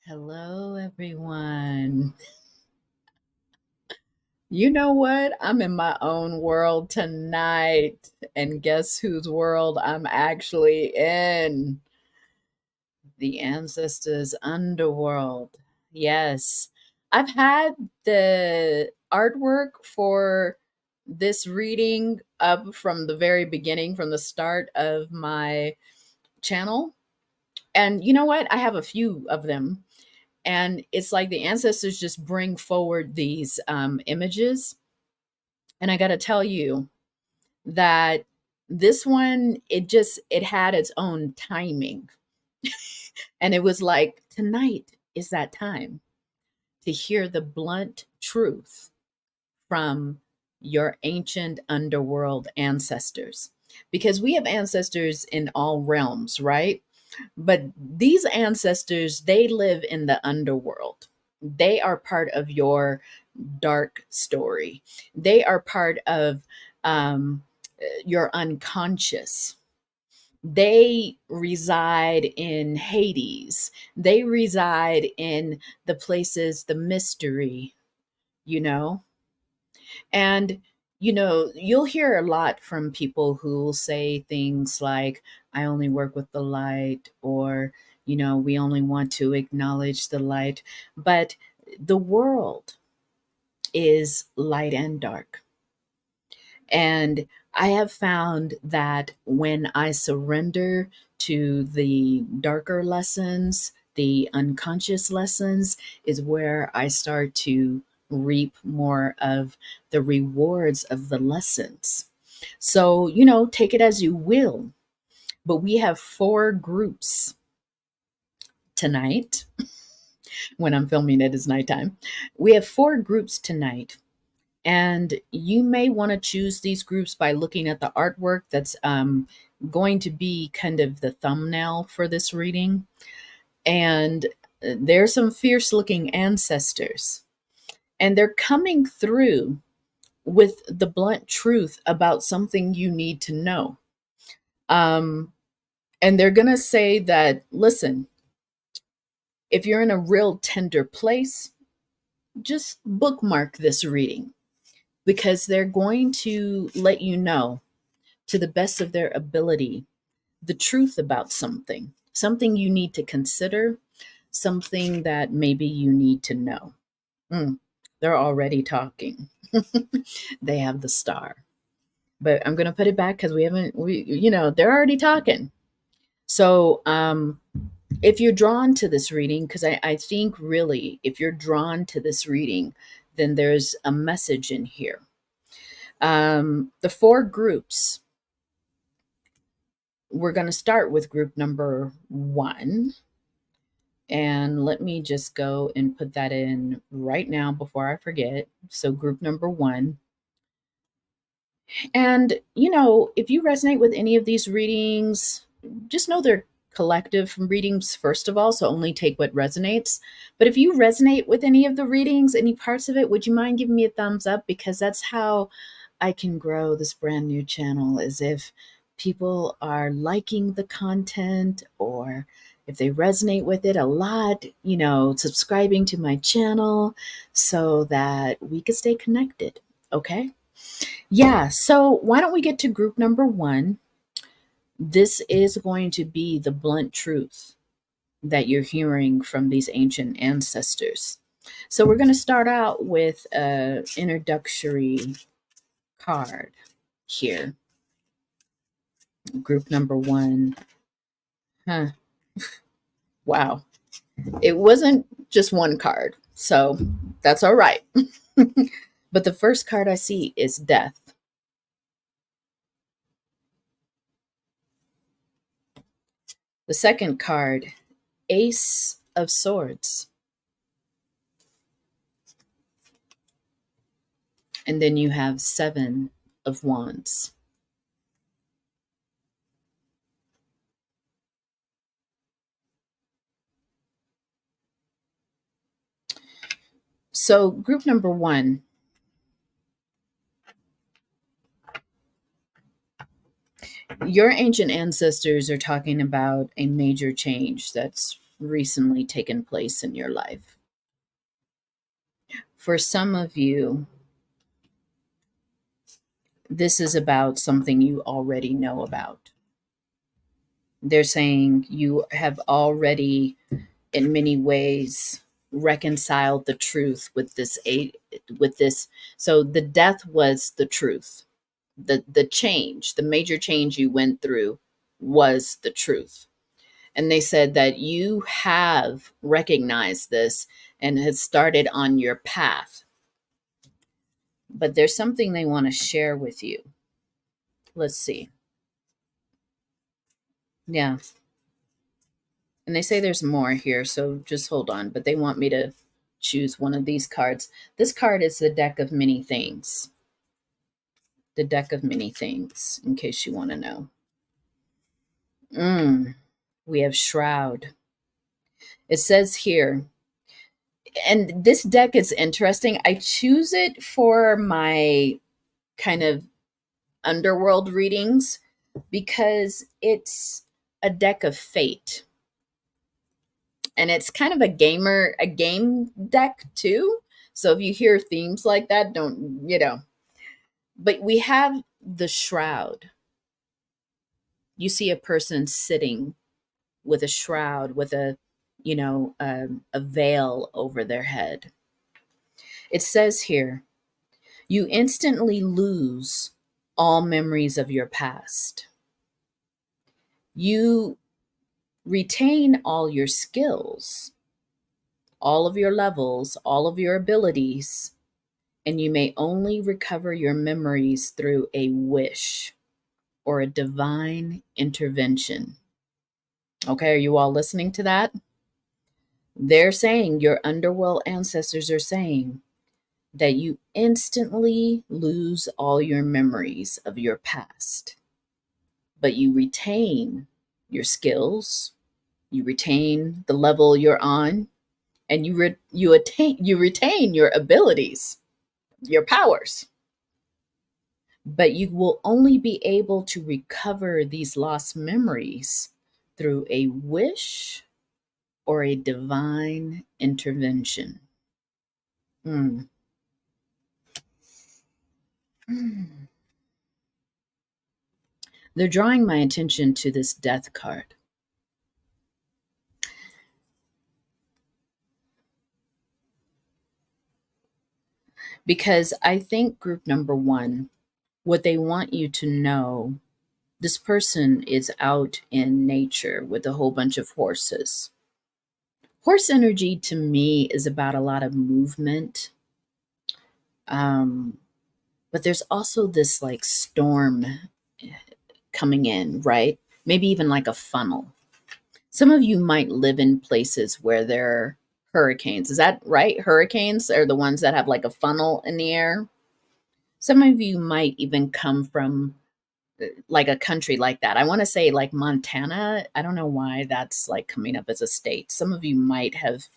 Hello, everyone. You know what? I'm in my own world tonight. And guess whose world I'm actually in? The Ancestors Underworld. Yes. I've had the artwork for this reading up from the very beginning, from the start of my channel. And you know what? I have a few of them. And it's like the ancestors just bring forward these images. And I got to tell you that this one, it had its own timing. And it was like, tonight is that time to hear the blunt truth from your ancient underworld ancestors. Because we have ancestors in all realms, right? But these ancestors, they live in the underworld. They are part of your dark story. They are part of um, your unconscious. They reside in Hades. They reside in the places, the mystery, you know? And, you'll hear a lot from people who will say things like, I only work with the light, or, we only want to acknowledge the light. But the world is light and dark. And I have found that when I surrender to the darker lessons, the unconscious lessons, is where I start to reap more of the rewards of the lessons. So, take it as you will. But we have four groups tonight. When I'm filming it is nighttime. We have four groups tonight. And you may want to choose these groups by looking at the artwork that's going to be kind of the thumbnail for this reading. And there's some fierce looking ancestors. And they're coming through with the blunt truth about something you need to know. Um, and they're going to say that, listen, if you're in a real tender place, just bookmark this reading because they're going to let you know to the best of their ability the truth about something you need to consider, something that maybe you need to know. Mm, they're already talking. They have the star. But I'm going to put it back because they're already talking. So, if you're drawn to this reading, because I think really, if you're drawn to this reading, then there's a message in here. The four groups, we're going to start with group number 1. And let me just go and put that in right now before I forget. So, group number 1. And, if you resonate with any of these readings, just know they're collective readings, first of all. So, only take what resonates. But if you resonate with any of the readings, any parts of it, would you mind giving me a thumbs up? Because that's how I can grow this brand new channel, is if people are liking the content, or if they resonate with it a lot, subscribing to my channel so that we can stay connected. Okay. Yeah. So why don't we get to group number 1? This is going to be the blunt truth that you're hearing from these ancient ancestors. So we're going to start out with an introductory card here. Group number 1. Huh. Wow. It wasn't just one card, so that's all right. But the first card I see is death. The second card, Ace of Swords. And then you have 7 of Wands. So, group number 1. Your ancient ancestors are talking about a major change that's recently taken place in your life. For some of you, this is about something you already know about. They're saying you have already, in many ways, reconciled the truth with this. So the death was the truth. The change, the major change you went through was the truth. And they said that you have recognized this and has started on your path. But there's something they want to share with you. Let's see. Yeah. And they say there's more here, so just hold on. But they want me to choose one of these cards. This card is the deck of many things. The deck of many things, in case you want to know. We have Shroud. It says here, and this deck is interesting. I choose it for my kind of underworld readings because it's a deck of fate. And it's kind of a game deck too. So if you hear themes like that, don't, But we have the Shroud. You see a person sitting with a shroud, with a veil over their head. It says here, you instantly lose all memories of your past. You retain all your skills, all of your levels, all of your abilities, and you may only recover your memories through a wish or a divine intervention. Okay, are you all listening to that? They're saying, your underworld ancestors are saying that you instantly lose all your memories of your past, but you retain your skills, you retain the level you're on, and you retain your abilities, your powers. But you will only be able to recover these lost memories through a wish or a divine intervention. Mm. They're drawing my attention to this death card. Because I think group number one, what they want you to know, this person is out in nature with a whole bunch of horses. Horse energy to me is about a lot of movement. But there's also this like storm coming in, right? Maybe even like a funnel. Some of you might live in places where there are hurricanes. Is that right? Hurricanes are the ones that have like a funnel in the air. Some of you might even come from like a country like that. I want to say like Montana. I don't know why that's like coming up as a state. Some of you might have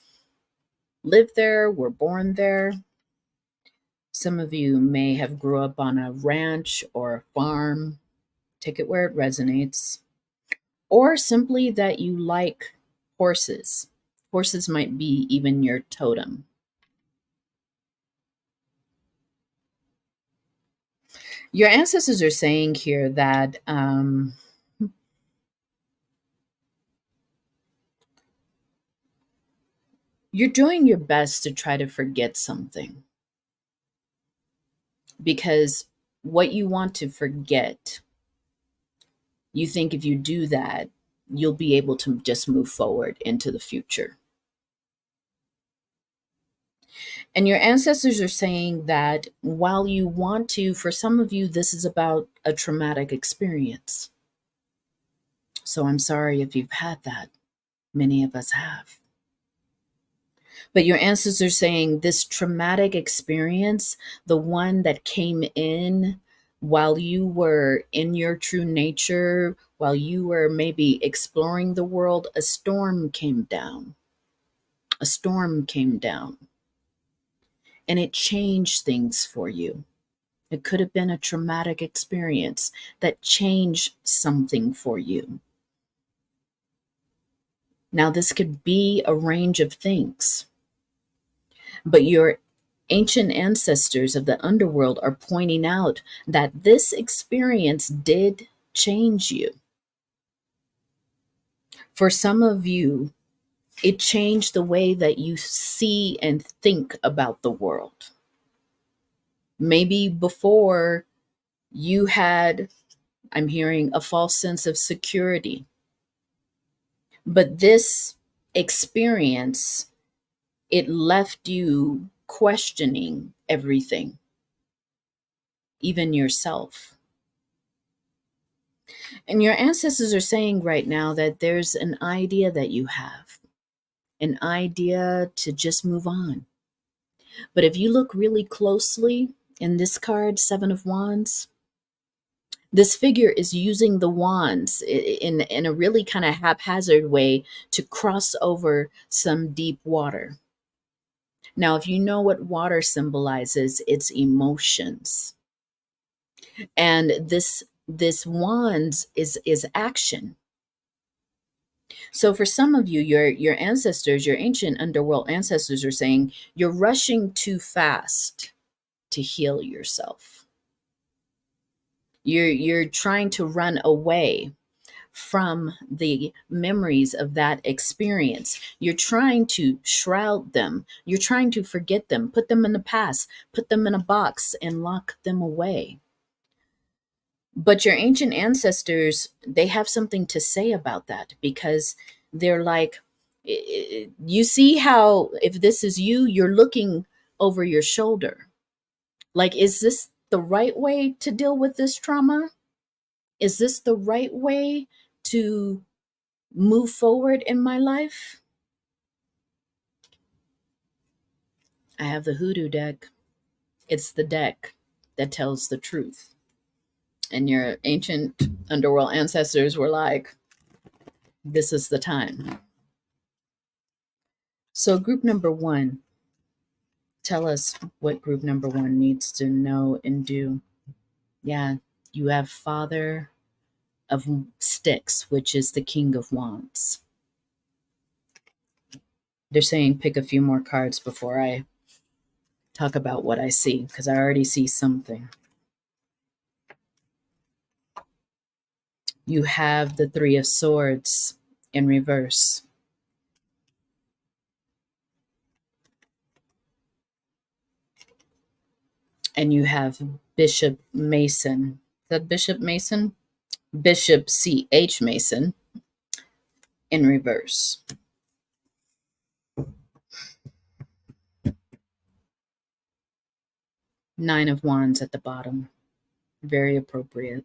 lived there, were born there. Some of you may have grew up on a ranch or a farm. Take it where it resonates. Or simply that you like horses. Horses might be even your totem. Your ancestors are saying here that you're doing your best to try to forget something. Because what you want to forget, you think if you do that, you'll be able to just move forward into the future. And your ancestors are saying that while you want to, for some of you, this is about a traumatic experience. So I'm sorry if you've had that. Many of us have. But your ancestors are saying this traumatic experience, the one that came in while you were in your true nature, while you were maybe exploring the world, a storm came down. A storm came down. And it changed things for you. It could have been a traumatic experience that changed something for you. Now, this could be a range of things, but your ancient ancestors of the underworld are pointing out that this experience did change you. For some of you, it changed the way that you see and think about the world. Maybe before you had, I'm hearing, a false sense of security. But this experience, it left you questioning everything, even yourself. And your ancestors are saying right now that there's an idea that you have, an idea to just move on. But if you look really closely in this card, Seven of Wands, this figure is using the wands in a really kind of haphazard way to cross over some deep water. Now, if you know what water symbolizes, it's emotions. And this wands is action. So for some of you, your ancestors, your ancient underworld ancestors are saying you're rushing too fast to heal yourself. You're trying to run away from the memories of that experience. You're trying to shroud them. You're trying to forget them, put them in the past, put them in a box and lock them away. But your ancient ancestors, they have something to say about that, because they're like, you see how if this is you, you're looking over your shoulder. Like, is this the right way to deal with this trauma? Is this the right way to move forward in my life? I have the hoodoo deck. It's the deck that tells the truth. And your ancient underworld ancestors were like, this is the time. So, group number one, tell us what group number one needs to know and do. Yeah, you have Father of Sticks, which is the King of Wands. They're saying pick a few more cards before I talk about what I see, because I already see something. You have the Three of Swords in reverse. And you have Bishop Mason. Is that Bishop Mason? Bishop C.H. Mason in reverse. Nine of Wands at the bottom. Very appropriate.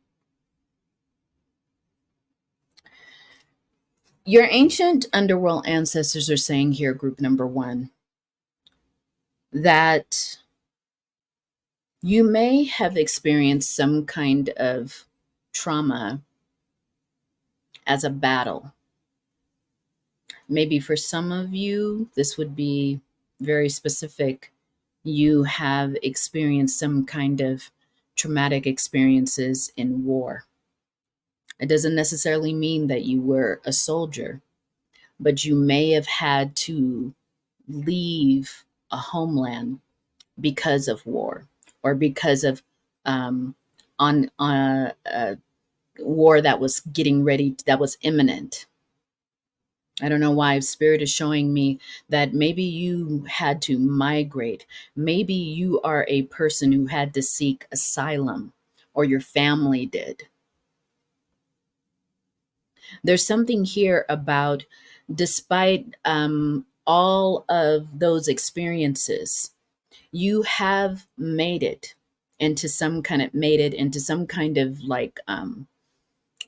Your ancient underworld ancestors are saying here, group number one, that you may have experienced some kind of trauma as a battle. Maybe for some of you, this would be very specific. You have experienced some kind of traumatic experiences in war. It doesn't necessarily mean that you were a soldier, but you may have had to leave a homeland because of war, or because of on a war that was getting ready, that was imminent. I don't know why Spirit is showing me that maybe you had to migrate. Maybe you are a person who had to seek asylum, or your family did. There's something here about, despite all of those experiences, you have made it into some kind of like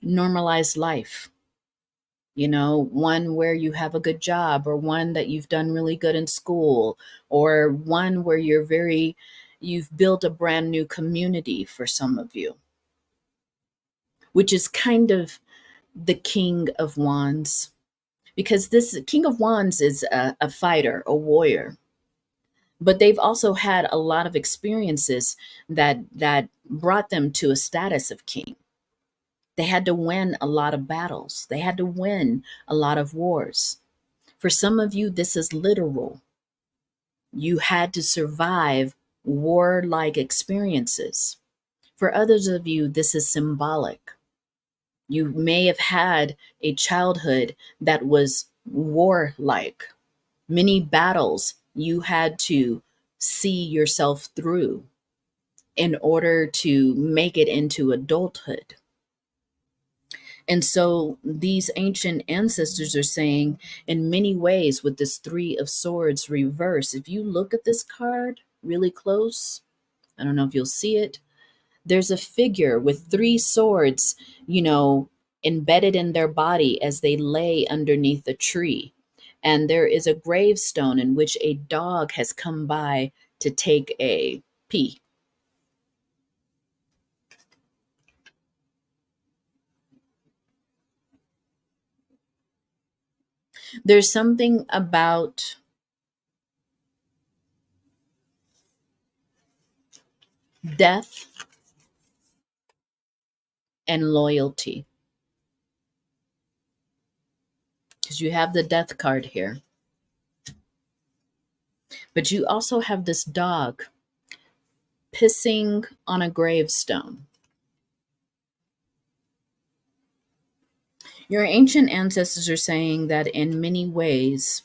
normalized life. You know, one where you have a good job, or one that you've done really good in school, or one where you've built a brand new community for some of you, which is kind of the King of Wands. Because this King of Wands is a fighter, a warrior, but they've also had a lot of experiences that brought them to a status of king. They had to win a lot of battles. They had to win a lot of wars. For some of you, this is literal. You had to survive warlike experiences. For others of you, this is symbolic. You may have had a childhood that was warlike. Many battles you had to see yourself through in order to make it into adulthood. And so these ancient ancestors are saying, in many ways, with this Three of Swords reverse, if you look at this card really close, I don't know if you'll see it, there's a figure with three swords, embedded in their body as they lay underneath a tree. And there is a gravestone in which a dog has come by to take a pee. There's something about death and loyalty, because you have the death card here, but you also have this dog pissing on a gravestone. Your ancient ancestors are saying that in many ways,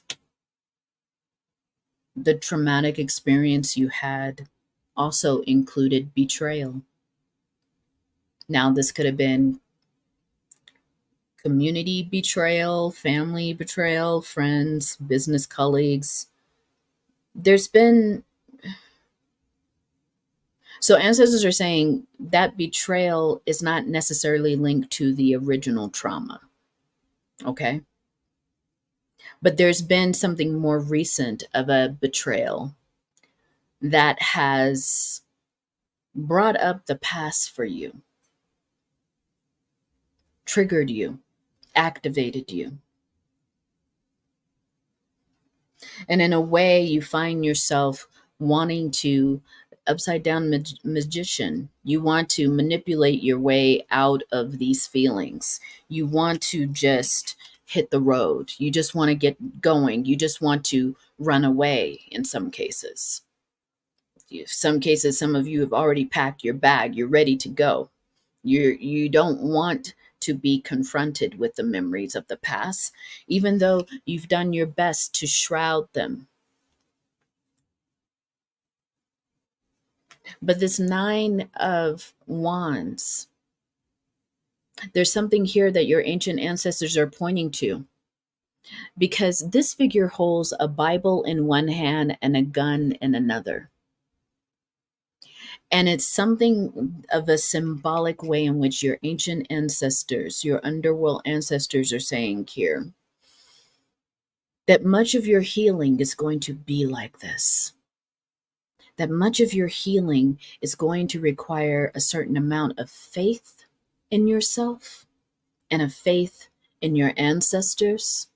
the traumatic experience you had also included betrayal. Now, this could have been community betrayal, family betrayal, friends, business colleagues. There's been, so ancestors are saying that betrayal is not necessarily linked to the original trauma. Okay. But there's been something more recent of a betrayal that has brought up the past for you, triggered you, activated you. And in a way, you find yourself wanting to, upside down magician, you want to manipulate your way out of these feelings. You want to just hit the road. You just want to get going. You just want to run away in some cases. Some cases, some of you have already packed your bag. You're ready to go. You don't want to be confronted with the memories of the past, even though you've done your best to shroud them. But this Nine of Wands, there's something here that your ancient ancestors are pointing to, because this figure holds a Bible in one hand and a gun in another. And it's something of a symbolic way in which your ancient ancestors, your underworld ancestors, are saying here that much of your healing is going to be like this. That much of your healing is going to require a certain amount of faith in yourself and a faith in your ancestors.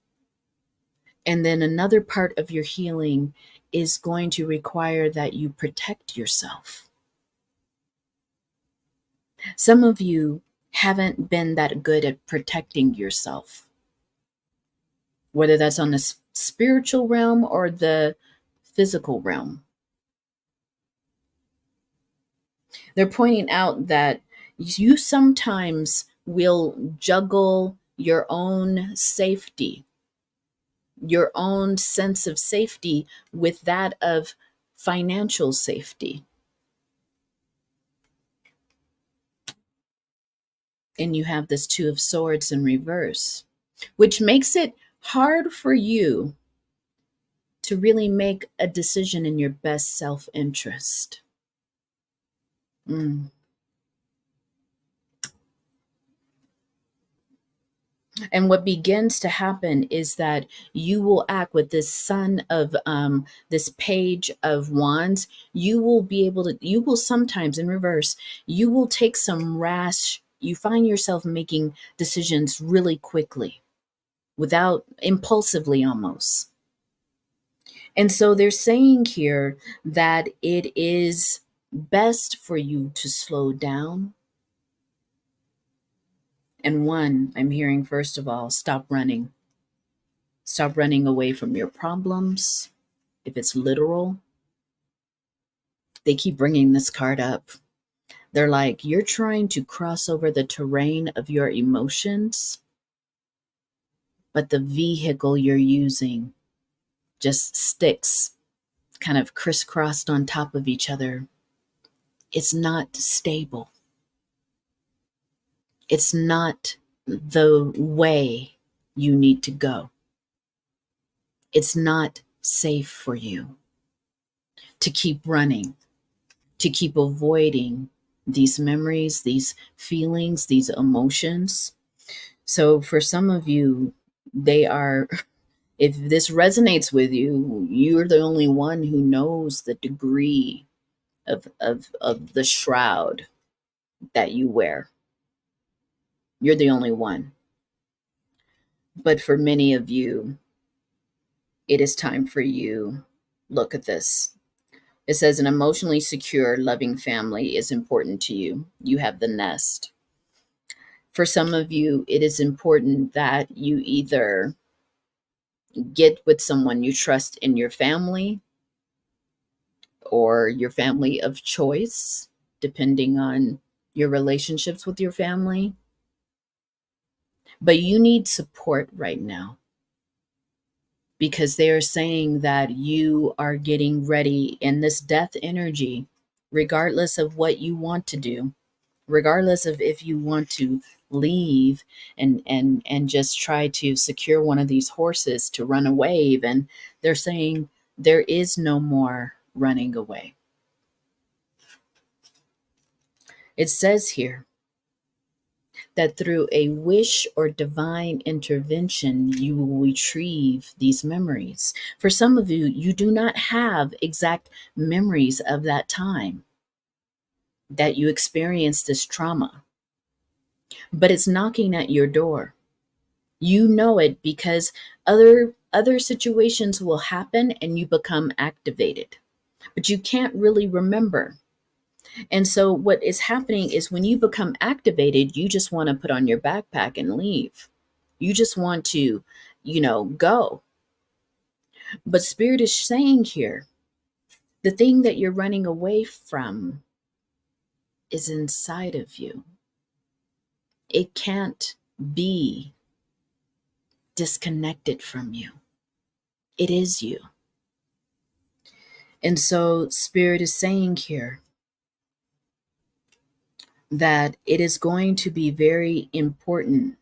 And then another part of your healing is going to require that you protect yourself. Some of you haven't been that good at protecting yourself, whether that's on the spiritual realm or the physical realm. They're pointing out that you sometimes will juggle your own safety, your own sense of safety, with that of financial safety. And you have this Two of Swords in reverse, which makes it hard for you to really make a decision in your best self-interest. And what begins to happen is that you will act with this Sun of this Page of Wands. You will be able to, you will sometimes in reverse, you will take some rash, you find yourself making decisions really quickly, without, impulsively almost. And so they're saying here that it is best for you to slow down. And one, I'm hearing, first of all, stop running. Stop running away from your problems. If it's literal, they keep bringing this card up. They're like, you're trying to cross over the terrain of your emotions, but the vehicle you're using just sticks kind of crisscrossed on top of each other. It's not stable. It's not the way you need to go. It's not safe for you to keep running, to keep avoiding these memories, these feelings, these emotions. So for some of you, they are, if this resonates with you, you're the only one who knows the degree of the shroud that you wear. You're the only one. But for many of you, it is time for you. Look at this. It says an emotionally secure, loving family is important to you. You have the nest. For some of you, it is important that you either get with someone you trust in your family or your family of choice, depending on your relationships with your family. But you need support right now because they are saying that you are getting ready in this death energy, regardless of what you want to do, regardless of if you want to leave and just try to secure one of these horses to run away. And they're saying there is no more running away. It says here that through a wish or divine intervention, you will retrieve these memories. For some of you, you do not have exact memories of that time that you experienced this trauma, but it's knocking at your door. You know it because other situations will happen and you become activated, but you can't really remember. And so what is happening is when you become activated, you just want to put on your backpack and leave. You just want to, go. But Spirit is saying here, the thing that you're running away from is inside of you. It can't be disconnected from you. It is you. And so Spirit is saying here that it is going to be very important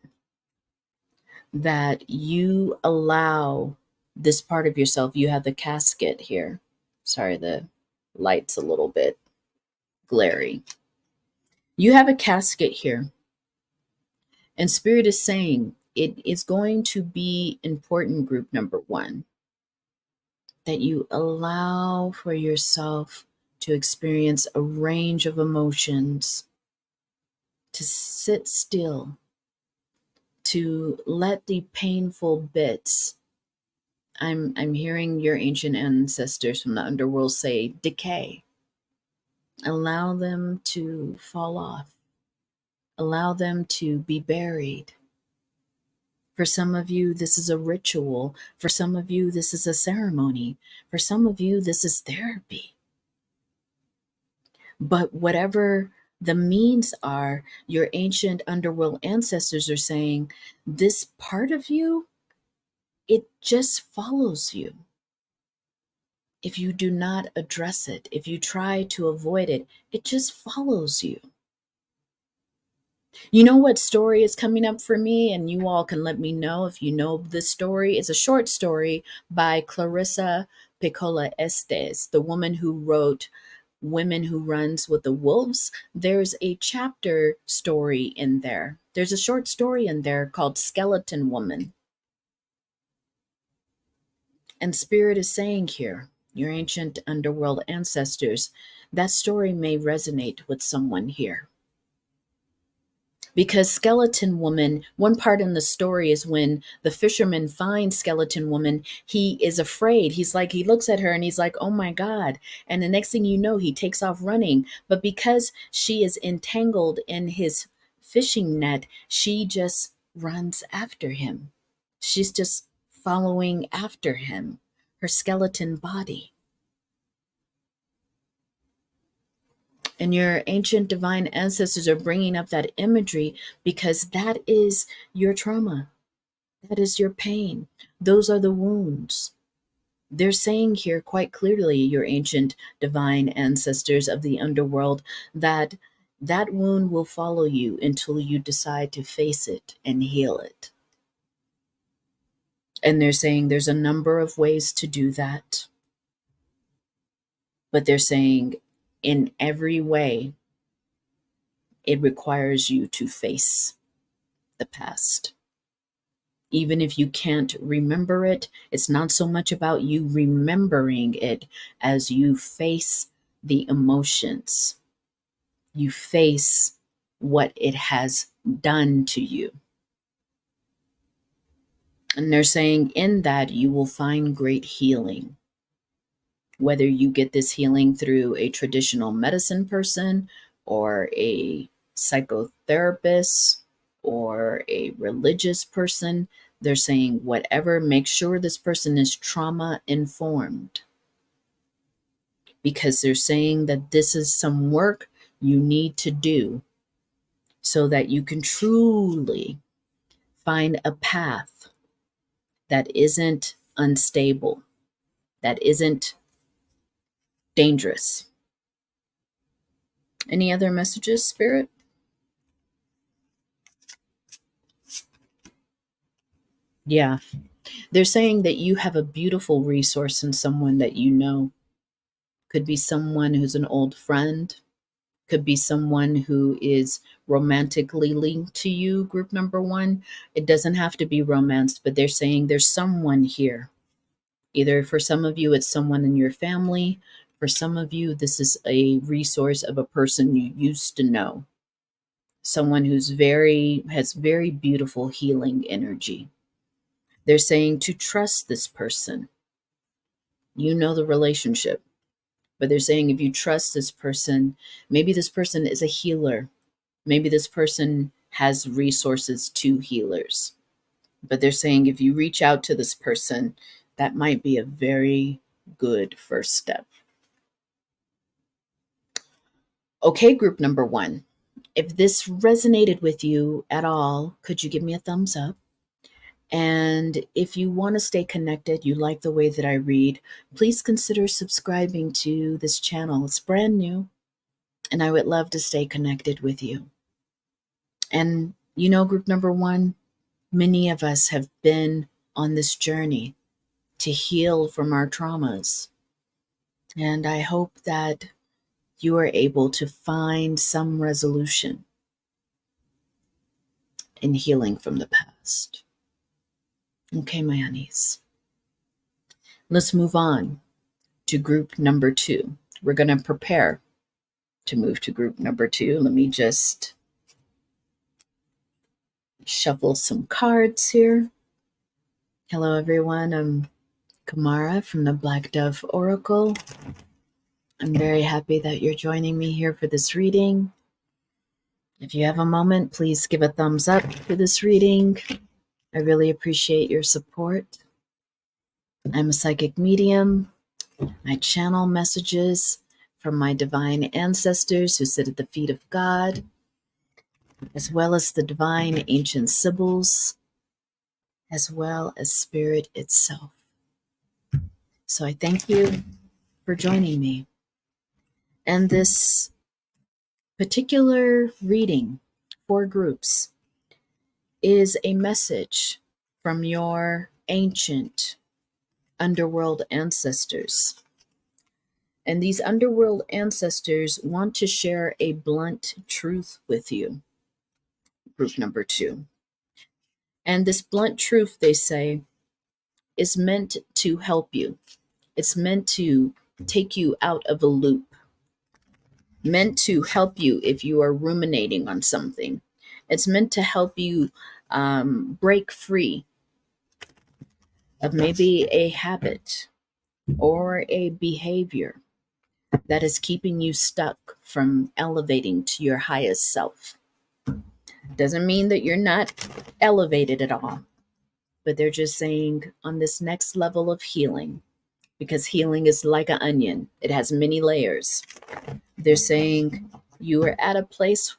that you allow this part of yourself. You have the casket here. Sorry, the light's a little bit glary. You have a casket here. And Spirit is saying it is going to be important, group number one, that you allow for yourself to experience a range of emotions, to sit still, to let the painful bits, I'm hearing your ancient ancestors from the underworld say, decay. Allow them to fall off. Allow them to be buried. For some of you, this is a ritual. For some of you, this is a ceremony. For some of you, this is therapy. But whatever the means are, your ancient underworld ancestors are saying, this part of you, it just follows you. If you do not address it, if you try to avoid it, it just follows you. You know what story is coming up for me? And you all can let me know if you know this story. It's a short story by Clarissa Piccola Estes, the woman who wrote Women Who Runs with the Wolves. There's a chapter story in there. There's a short story in there called Skeleton Woman. And Spirit is saying here, your ancient underworld ancestors, that story may resonate with someone here. Because Skeleton Woman, one part in the story is when the fisherman finds Skeleton Woman, he is afraid. He's like, he looks at her and he's like, oh my God. And the next thing you know, he takes off running. But because she is entangled in his fishing net, she just runs after him. She's just following after him, her skeleton body. And your ancient divine ancestors are bringing up that imagery because that is your trauma. That is your pain. Those are the wounds. They're saying here quite clearly, your ancient divine ancestors of the underworld, that that wound will follow you until you decide to face it and heal it. And they're saying there's a number of ways to do that. But they're saying in every way, it requires you to face the past. Even if you can't remember it, it's not so much about you remembering it as you face the emotions. You face what it has done to you. And they're saying in that you will find great healing. Whether you get this healing through a traditional medicine person or a psychotherapist or a religious person, they're saying whatever, make sure this person is trauma informed, because they're saying that this is some work you need to do so that you can truly find a path that isn't unstable, that isn't dangerous. Any other messages, Spirit? Yeah. They're saying that you have a beautiful resource in someone that you know. Could be someone who's an old friend, could be someone who is romantically linked to you, group number one. It doesn't have to be romance, but they're saying there's someone here. Either for some of you, it's someone in your family. For some of you, this is a resource of a person you used to know. Someone who's has very beautiful healing energy. They're saying to trust this person. You know the relationship, but they're saying if you trust this person, maybe this person is a healer. Maybe this person has resources to healers. But they're saying if you reach out to this person, that might be a very good first step. Okay, group number one. If this resonated with you at all, could you give me a thumbs up? And if you want to stay connected, you like the way that I read, please consider subscribing to this channel. It's brand new, and I would love to stay connected with you. And you know, group number one, many of us have been on this journey to heal from our traumas. And I hope that you are able to find some resolution in healing from the past. Okay, my honeys. Let's move on to group number two. We're going to prepare to move to group number two. Let me just shuffle some cards here. Hello, everyone. I'm Kamara from the Black Dove Oracle. I'm very happy that you're joining me here for this reading. If you have a moment, please give a thumbs up for this reading. I really appreciate your support. I'm a psychic medium. I channel messages from my divine ancestors who sit at the feet of God, as well as the divine ancient Sibyls, as well as Spirit itself. So I thank you for joining me. And this particular reading for groups is a message from your ancient underworld ancestors. And these underworld ancestors want to share a blunt truth with you, group number two. And this blunt truth, they say, is meant to help you. It's meant to take you out of a loop, meant to help you if you are ruminating on something. It's meant to help you break free of maybe a habit or a behavior that is keeping you stuck from elevating to your highest self. Doesn't mean that you're not elevated at all. but they're just saying on this next level of healing, because healing is like an onion, it has many layers. They're saying you are at a place,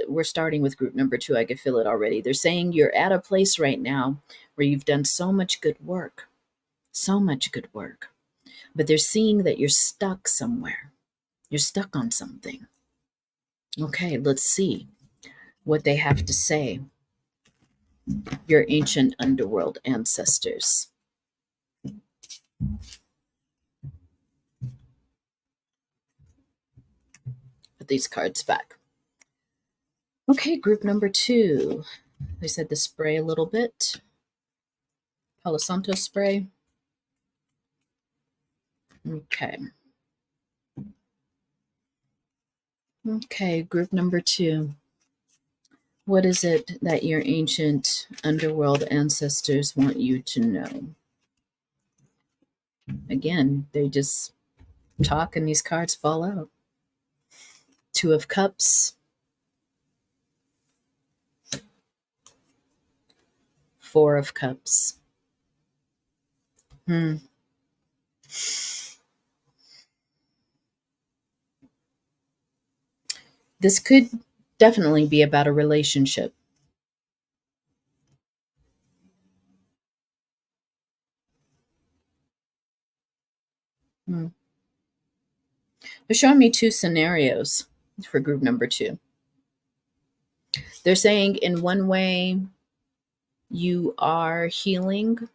we're starting with group number 2, I can feel it already. They're saying you're at a place right now where you've done so much good work, so much good work, but they're seeing that you're stuck somewhere. You're stuck on something. Okay, let's see what they have to say. Your ancient underworld ancestors. Put these cards back. Okay, group number 2. They said to spray a little bit. Palo Santo spray. Okay. Okay, group number 2. What is it that your ancient underworld ancestors want you to know? Again, they just talk and these cards fall out. 2 of Cups. 4 of Cups. This could definitely be about a relationship. They're showing me 2 scenarios for group number 2. They're saying in one way, you are healing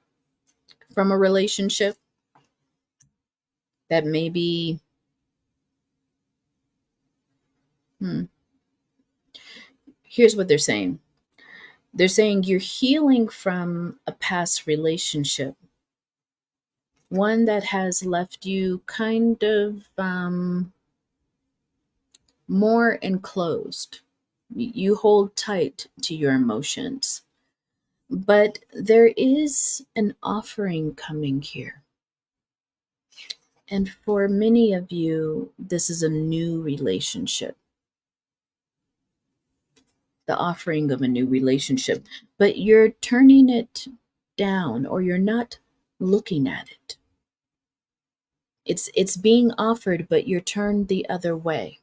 from a relationship that maybe, here's what they're saying. They're saying you're healing from a past relationship, one that has left you kind of more enclosed. You hold tight to your emotions. But there is an offering coming here. And for many of you, this is a new relationship. The offering of a new relationship. But you're turning it down, or you're not looking at it. It's being offered, but you're turned the other way.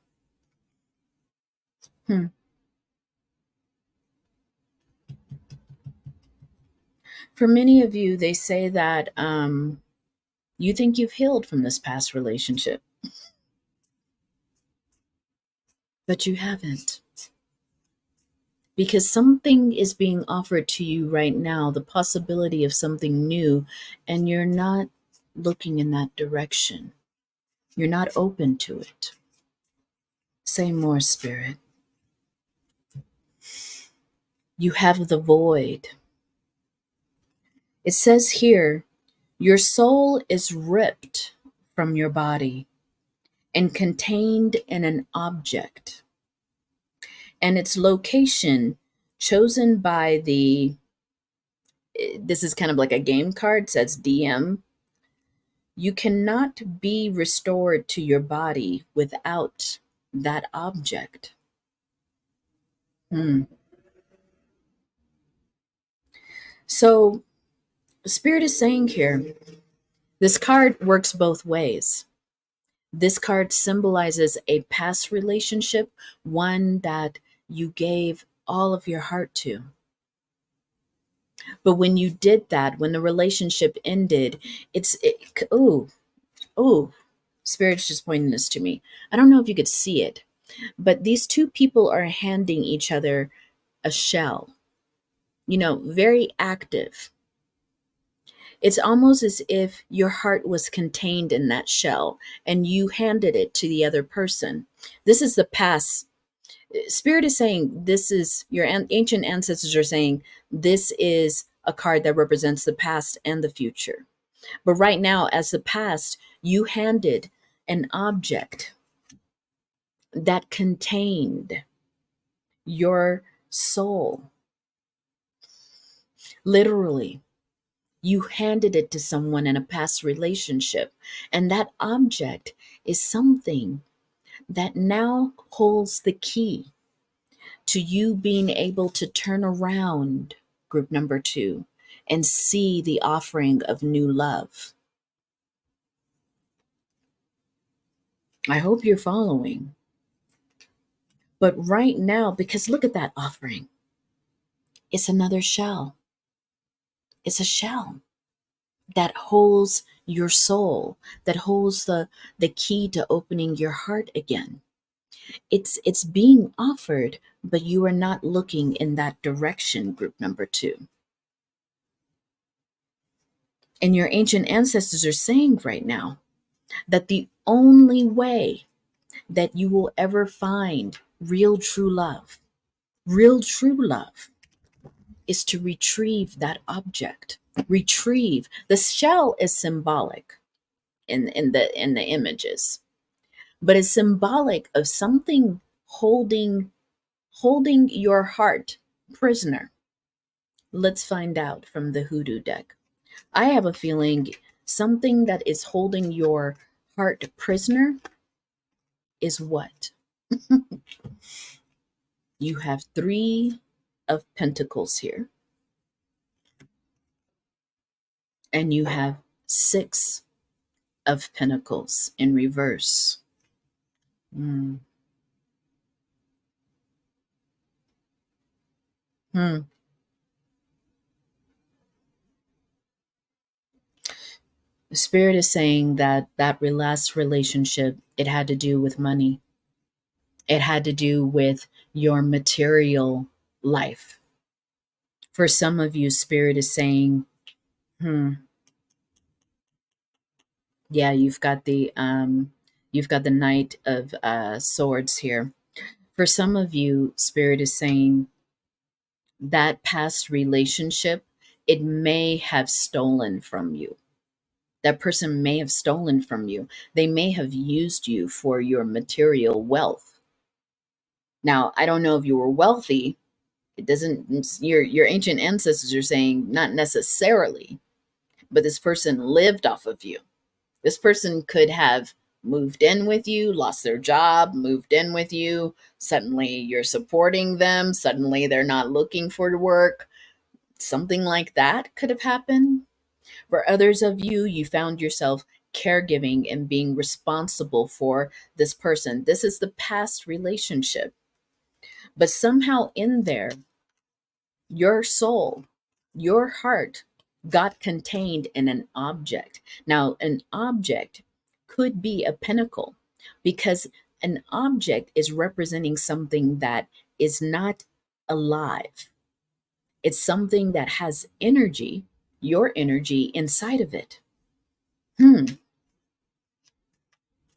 For many of you, they say that you think you've healed from this past relationship, but you haven't. Because something is being offered to you right now, the possibility of something new, and you're not looking in that direction. You're not open to it. Say more, Spirit. You have the void. It says here, your soul is ripped from your body and contained in an object, and its location chosen by this is kind of like a game card, says DM. You cannot be restored to your body without that object. So, Spirit is saying here, this card works both ways. This card symbolizes a past relationship, one that you gave all of your heart to. But when you did that, when the relationship ended, Spirit's just pointing this to me. I don't know if you could see it, but these 2 people are handing each other a shell, very active. It's almost as if your heart was contained in that shell and you handed it to the other person. This is the past. Spirit is saying this is your ancient ancestors are saying this is a card that represents the past and the future. But right now, as the past, you handed an object that contained your soul. Literally, you handed it to someone in a past relationship, and that object is something that now holds the key to you being able to turn around, group number 2, and see the offering of new love. I hope you're following. But right now, because look at that offering, it's another shell. It's a shell that holds your soul, that holds the key to opening your heart again. It's being offered, but you are not looking in that direction, group number 2. And your ancient ancestors are saying right now that the only way that you will ever find real true love, is to retrieve that object. Retrieve. The shell is symbolic in the images, but it's symbolic of something holding your heart prisoner. Let's find out from the hoodoo deck. I have a feeling something that is holding your heart prisoner is what? You have 3 of Pentacles here, and you have 6 of Pentacles in reverse. Hmm. The Spirit is saying that last relationship, it had to do with money. It had to do with your material life. For some of you, Spirit is saying, yeah, you've got the Knight of Swords here. For some of you, Spirit is saying that past relationship, it may have stolen from you. That person may have stolen from you. They may have used you for your material wealth. Now, I don't know if you were wealthy. It doesn't, your ancient ancestors are saying not necessarily, but this person lived off of you. This person could have moved in with you, lost their job, moved in with you. Suddenly you're supporting them. Suddenly they're not looking for work. Something like that could have happened. For others of you, you found yourself caregiving and being responsible for this person. This is the past relationship. But somehow in there, your soul, your heart got contained in an object. Now, an object could be a pinnacle, because an object is representing something that is not alive. It's something that has energy, your energy inside of it.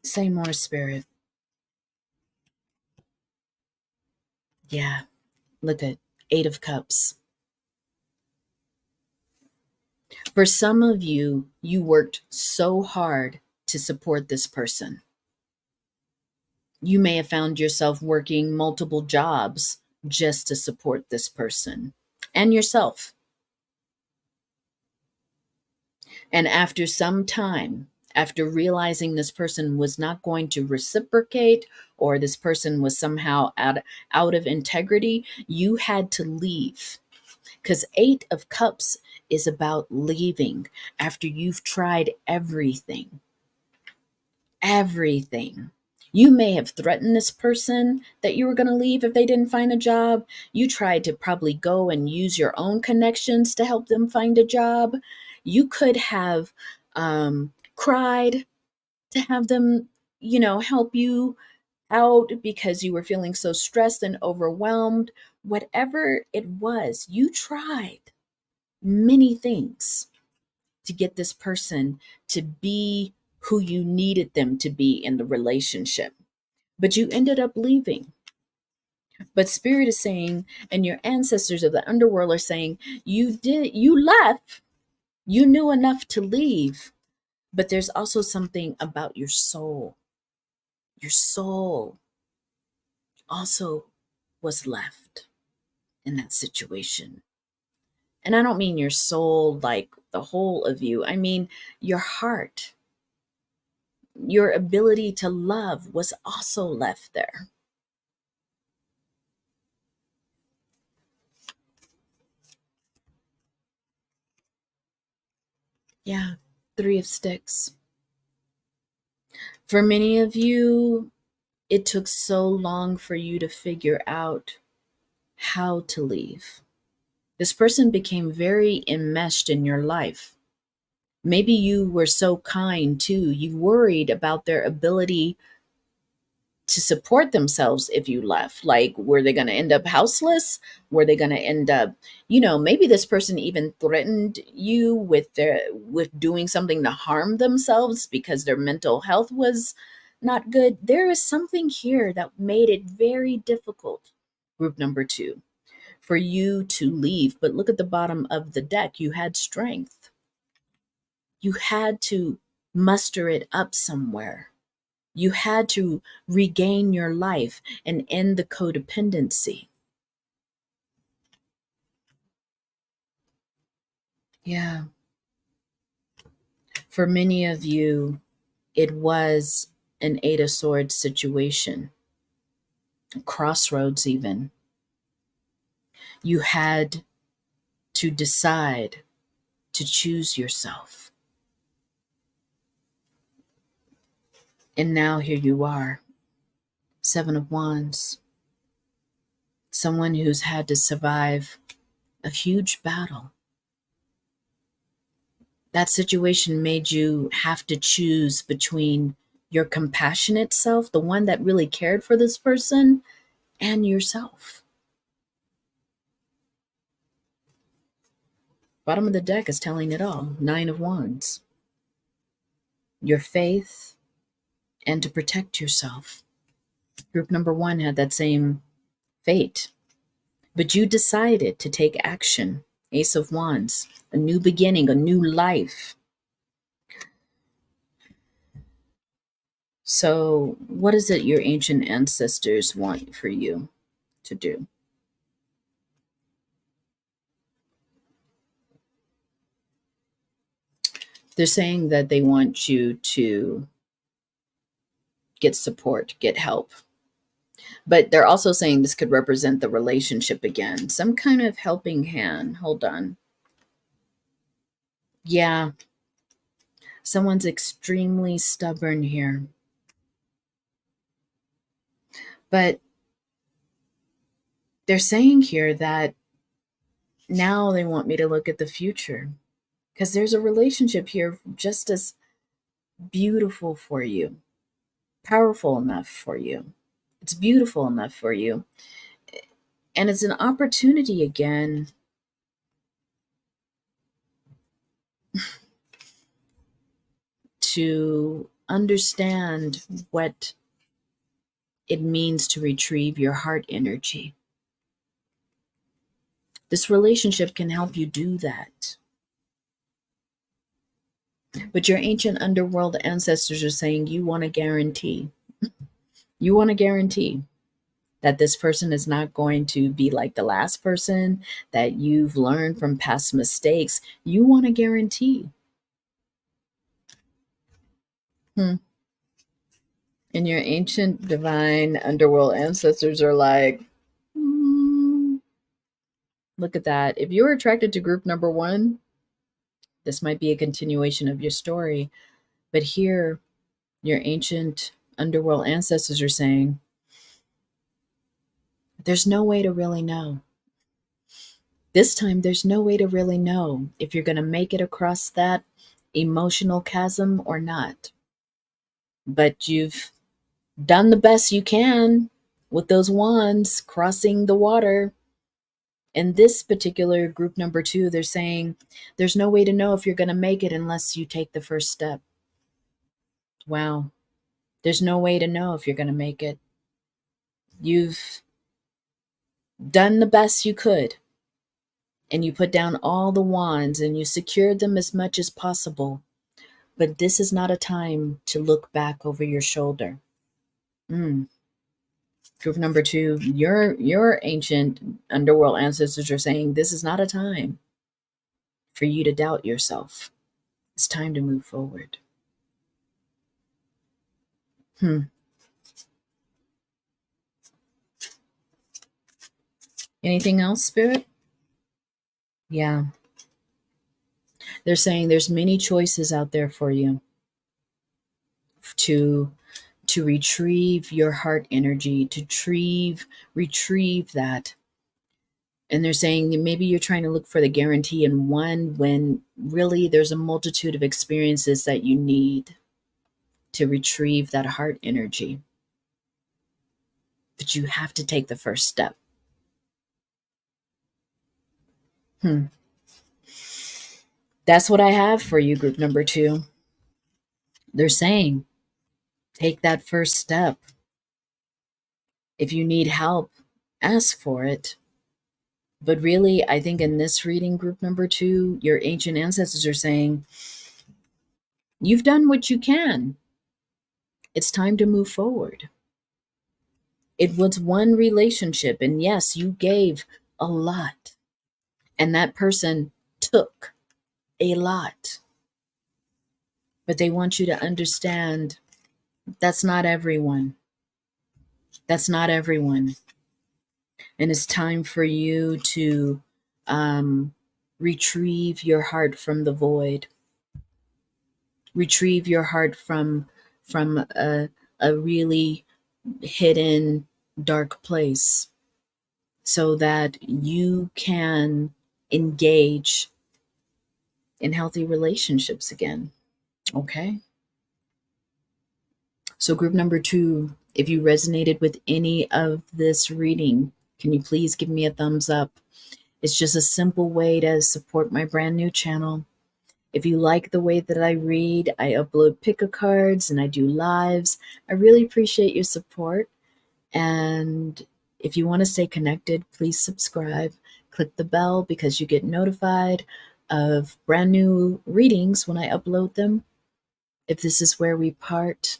Say more, Spirit. Yeah, look at 8 of Cups. For some of you, you worked so hard to support this person. You may have found yourself working multiple jobs just to support this person and yourself. And after some time, after realizing this person was not going to reciprocate, or this person was somehow out of integrity, you had to leave. Because 8 of Cups is about leaving after you've tried everything. Everything. You may have threatened this person that you were going to leave if they didn't find a job. You tried to probably go and use your own connections to help them find a job. You could have cried to have them, help you out because you were feeling so stressed and overwhelmed. Whatever it was, you tried many things to get this person to be who you needed them to be in the relationship, but you ended up leaving. But Spirit is saying, and your ancestors of the underworld are saying, you left, you knew enough to leave, but there's also something about your soul. Your soul also was left in that situation. And I don't mean your soul like the whole of you. I mean your heart. Your ability to love was also left there. Yeah, 3 of Sticks. For many of you, it took so long for you to figure out how to leave. This person became very enmeshed in your life. Maybe you were so kind too. You worried about their ability to support themselves if you left. Like, were they going to end up houseless? Were they going to end up, maybe this person even threatened you with doing something to harm themselves because their mental health was not good. There is something here that made it very difficult, group number 2, for you to leave. But look at the bottom of the deck. You had strength. You had to muster it up somewhere. You had to regain your life and end the codependency. Yeah. For many of you, it was an Eight of Swords situation, crossroads even. You had to decide to choose yourself. And now here you are, 7 of Wands, someone who's had to survive a huge battle. That situation made you have to choose between your compassionate self, the one that really cared for this person, and yourself. Bottom of the deck is telling it all. 9 of Wands. Your faith and to protect yourself. Group number 1 had that same fate, but you decided to take action. Ace of Wands, a new beginning, a new life. So, what is it your ancient ancestors want for you to do? They're saying that they want you to get support, get help. But they're also saying this could represent the relationship again, some kind of helping hand. Hold on. Yeah, someone's extremely stubborn here. But they're saying here that now they want me to look at the future because there's a relationship here just as beautiful for you, powerful enough for you. It's beautiful enough for you. And it's an opportunity again to understand what it means to retrieve your heart energy. This relationship can help you do that. But your ancient underworld ancestors are saying you want to guarantee. You want to guarantee that this person is not going to be like the last person, that you've learned from past mistakes. You want to guarantee. And your ancient divine underworld ancestors are like, look at that. If you're attracted to group number 1, this might be a continuation of your story. But here, your ancient underworld ancestors are saying, there's no way to really know. This time, there's no way to really know if you're going to make it across that emotional chasm or not. But you've done the best you can with those wands crossing the water. In this particular group number 2, they're saying there's no way to know if you're going to make it unless you take the first step. Wow. There's no way to know if you're going to make it. You've done the best you could, and you put down all the wands and you secured them as much as possible. But this is not a time to look back over your shoulder. Group number 2, your ancient underworld ancestors are saying this is not a time for you to doubt yourself. It's time to move forward. Anything else, Spirit? Yeah. They're saying there's many choices out there for you to retrieve your heart energy, to retrieve that. And they're saying maybe you're trying to look for the guarantee in one when really there's a multitude of experiences that you need to retrieve that heart energy. But you have to take the first step. That's what I have for you, group number 2. They're saying take that first step. If you need help, ask for it. But really, I think in this reading, group number 2, your ancient ancestors are saying, you've done what you can. It's time to move forward. It was one relationship, and yes, you gave a lot, and that person took a lot. But they want you to understand that's not everyone. That's not everyone. And it's time for you to retrieve your heart from the void. Retrieve your heart from a really hidden dark place so that you can engage in healthy relationships again. Okay? So group number 2, if you resonated with any of this reading, can you please give me a thumbs up? It's just a simple way to support my brand new channel. If you like the way that I read, I upload pick-a cards and I do lives. I really appreciate your support. And if you want to stay connected, please subscribe. Click the bell because you get notified of brand new readings when I upload them. If this is where we part,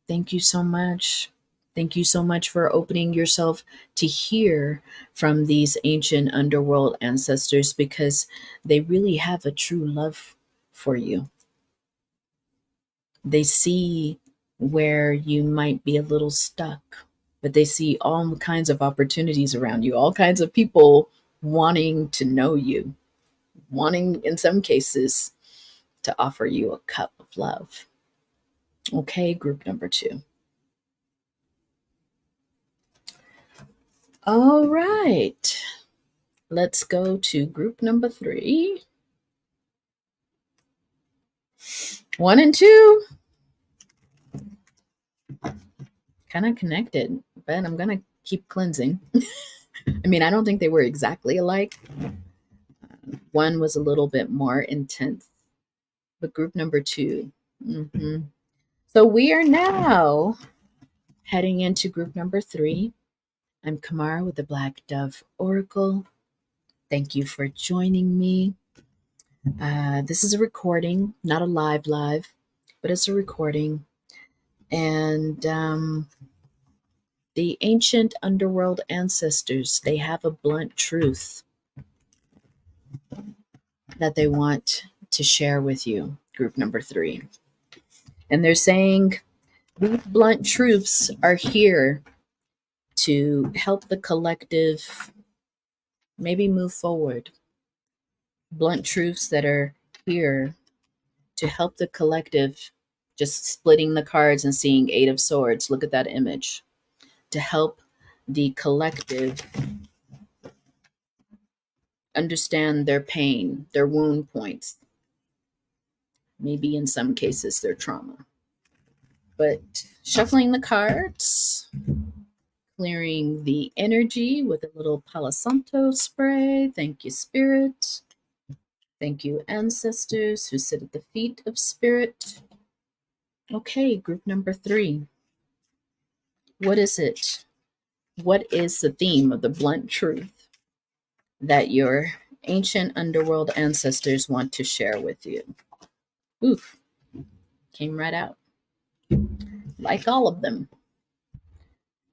thank you so much. Thank you so much for opening yourself to hear from these ancient underworld ancestors because they really have a true love for you. They see where you might be a little stuck, but they see all kinds of opportunities around you, all kinds of people wanting to know you, wanting, in some cases, to offer you a cup of love. Okay, group number 2. All right, let's go to group number 3. 1 and 2. Kind of connected, but I'm going to keep cleansing. I mean, I don't think they were exactly alike. One was a little bit more intense, but group number 2. So we are now heading into group number 3. I'm Kamara with the Black Dove Oracle. Thank you for joining me. This is a recording, not a live, but it's a recording. And the ancient underworld ancestors, they have a blunt truth that they want to share with you, group number 3. And they're saying these blunt truths are here to help the collective maybe move forward. Blunt truths that are here to help the collective, just splitting the cards and seeing 8 of Swords. Look at that image. To help the collective understand their pain, their wound points, maybe in some cases their trauma. But shuffling the cards, clearing the energy with a little Palo Santo spray. Thank you, Spirit. Thank you, ancestors who sit at the feet of Spirit. Okay, group number 3. What is it? What is the theme of the blunt truth that your ancient underworld ancestors want to share with you? Oof, came right out. Like all of them.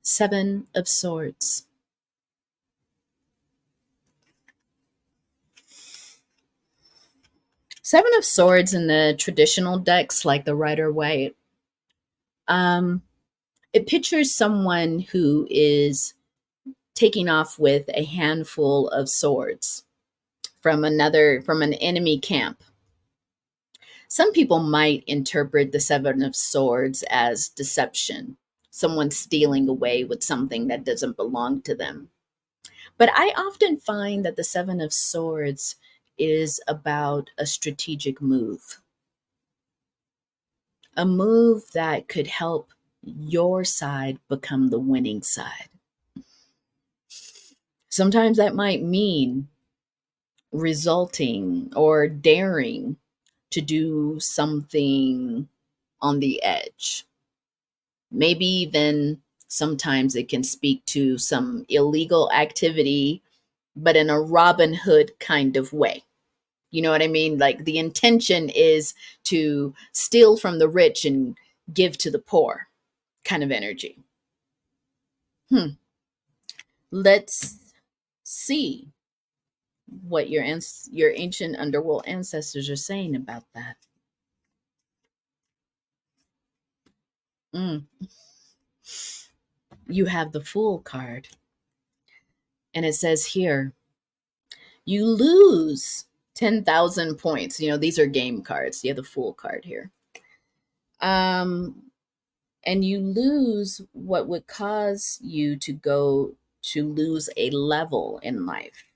7 of Swords. Seven of Swords in the traditional decks, like the Rider-Waite, it pictures someone who is taking off with a handful of swords from an enemy camp. Some people might interpret the Seven of Swords as deception, someone stealing away with something that doesn't belong to them. But I often find that the Seven of Swords is about a strategic move, a move that could help your side become the winning side. Sometimes that might mean resulting or daring to do something on the edge. Maybe even sometimes it can speak to some illegal activity, but in a Robin Hood kind of way. You know what I mean? Like the intention is to steal from the rich and give to the poor kind of energy. Let's see what your ancient underworld ancestors are saying about that. Mm. You have the Fool card, and it says here, you lose 10,000 points. You know, these are game cards. You have the Fool card here. And you lose what would cause you to lose a level in life,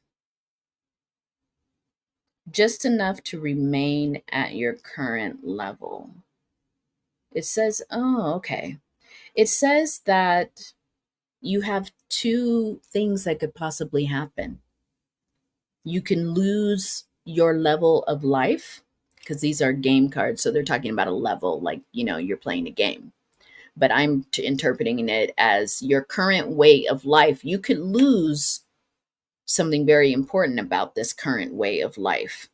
just enough to remain at your current level. It says, oh, okay. It says that you have two things that could possibly happen. You can lose your level of life, because these are game cards. So they're talking about a level, like, you know, you're playing a game. But I'm interpreting it as your current way of life. You could lose something very important about this current way of life.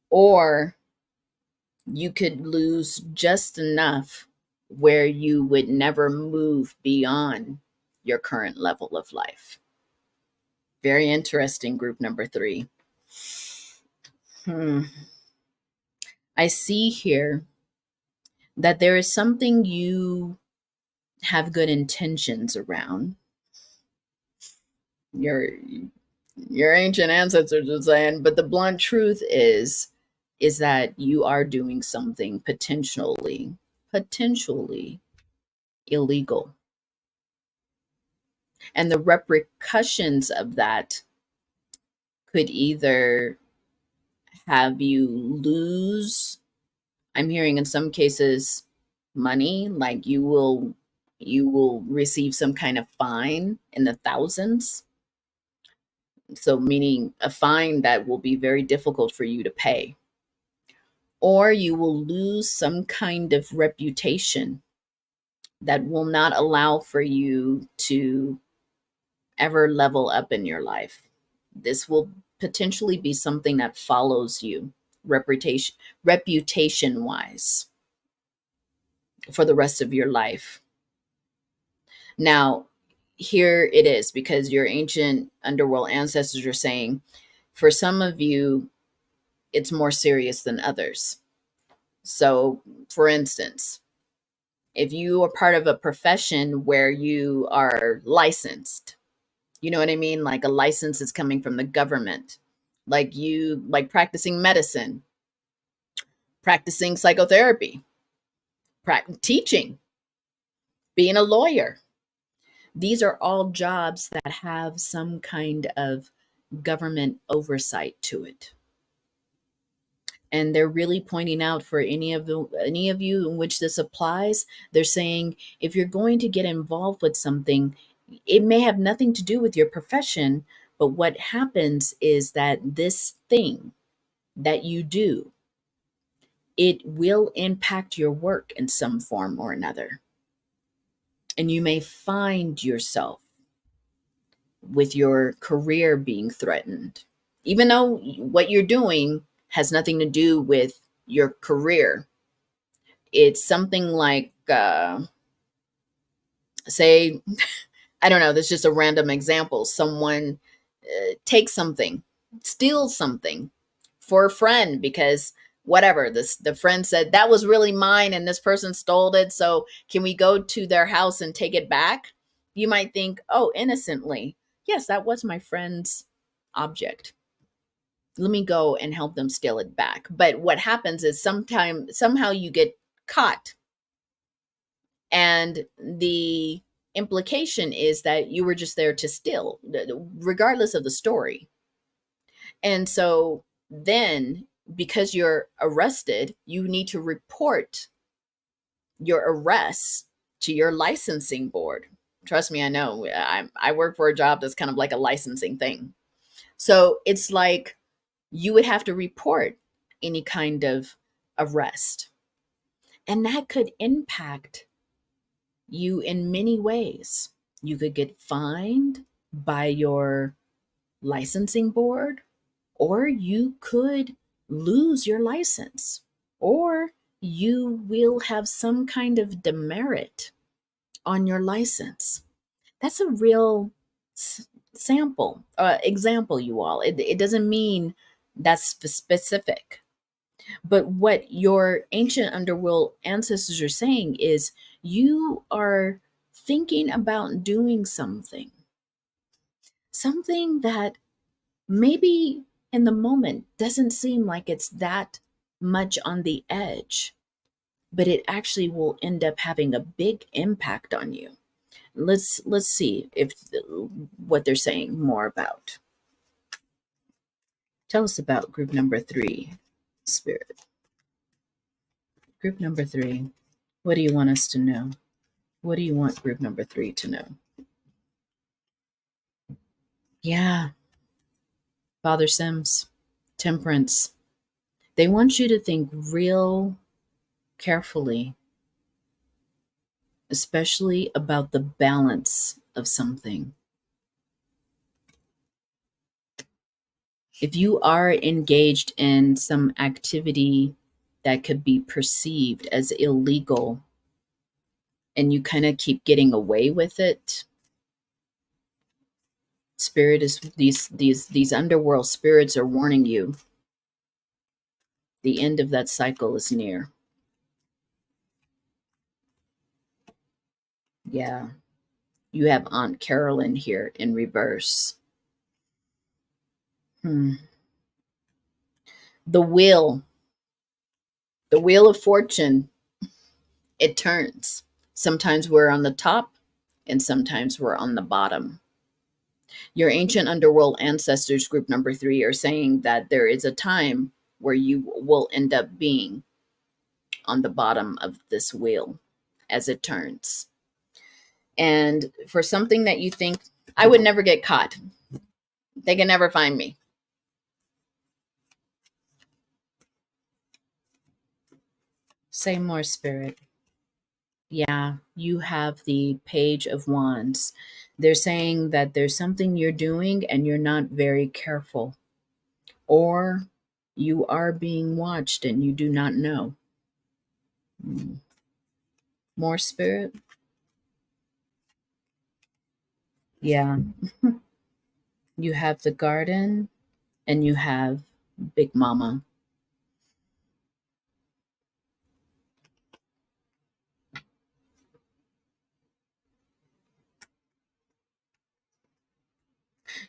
Or you could lose just enough where you would never move beyond your current level of life. Very interesting, group number 3. I see here that there is something you have good intentions around. Your ancient ancestors are saying, but the blunt truth is that you are doing something potentially illegal. And the repercussions of that could either have you lose, I'm hearing in some cases, money, like you will receive some kind of fine in the thousands. So meaning a fine that will be very difficult for you to pay. Or you will lose some kind of reputation that will not allow for you to ever level up in your life. This will potentially be something that follows you reputation wise for the rest of your life. Now, here it is, because your ancient underworld ancestors are saying, for some of you, it's more serious than others. So, for instance, if you are part of a profession where you are licensed, you know what I mean? Like a license is coming from the government, like practicing medicine, practicing psychotherapy, teaching, being a lawyer. These are all jobs that have some kind of government oversight to it. And they're really pointing out, for any of you in which this applies, they're saying, if you're going to get involved with something, it may have nothing to do with your profession, but what happens is that this thing that you do, it will impact your work in some form or another. And you may find yourself with your career being threatened, even though what you're doing has nothing to do with your career. It's something like, say, I don't know, that's just a random example. Someone takes something, steals something for a friend, because whatever, the friend said that was really mine and this person stole it, so can we go to their house and take it back? You might think, oh, innocently, yes, that was my friend's object. Let me go and help them steal it back. But what happens is somehow you get caught, and the implication is that you were just there to steal, regardless of the story. And so then, because you're arrested, you need to report your arrest to your licensing board. Trust me, I know. I work for a job that's kind of like a licensing thing. So it's like you would have to report any kind of arrest. And that could impact you in many ways. You could get fined by your licensing board, or you could lose your license, or you will have some kind of demerit on your license. That's a real example, you all. It doesn't mean that's specific. But what your ancient underworld ancestors are saying is you are thinking about doing something that maybe in the moment doesn't seem like it's that much on the edge, but it actually will end up having a big impact on you. Let's see if what they're saying more about. Tell us about group number 3, Spirit. Group number 3. What do you want us to know? What do you want group number 3 to know? Yeah. Father Sims, Temperance. They want you to think real carefully, especially about the balance of something. If you are engaged in some activity that could be perceived as illegal and you kind of keep getting away with it, spirit is these underworld spirits are warning you the end of that cycle is near. Yeah. You have Aunt Carolyn here in reverse. The wheel of fortune, it turns. Sometimes we're on the top and sometimes we're on the bottom. Your ancient underworld ancestors, group number 3, are saying that there is a time where you will end up being on the bottom of this wheel as it turns. And for something that you think, I would never get caught, they can never find me. Say more, Spirit. Yeah, you have the Page of Wands. They're saying that there's something you're doing and you're not very careful, or you are being watched and you do not know. More, Spirit? Yeah. You have the Garden and you have Big Mama.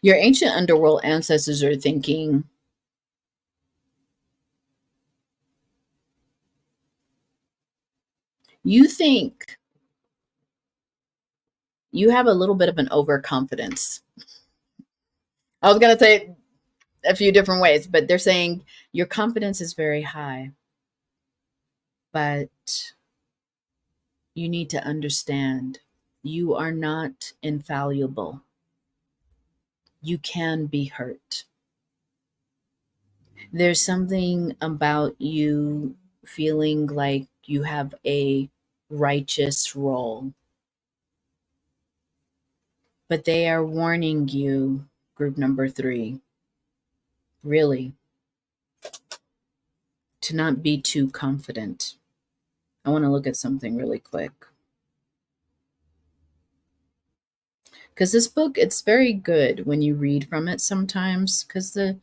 Your ancient underworld ancestors are thinking, you think you have a little bit of an overconfidence. I was going to say a few different ways, but they're saying your confidence is very high. But you need to understand you are not infallible. You can be hurt. There's something about you feeling like you have a righteous role. But they are warning you, group number 3, really, to not be too confident. I want to look at something really quick. Because this book, it's very good when you read from it sometimes, because the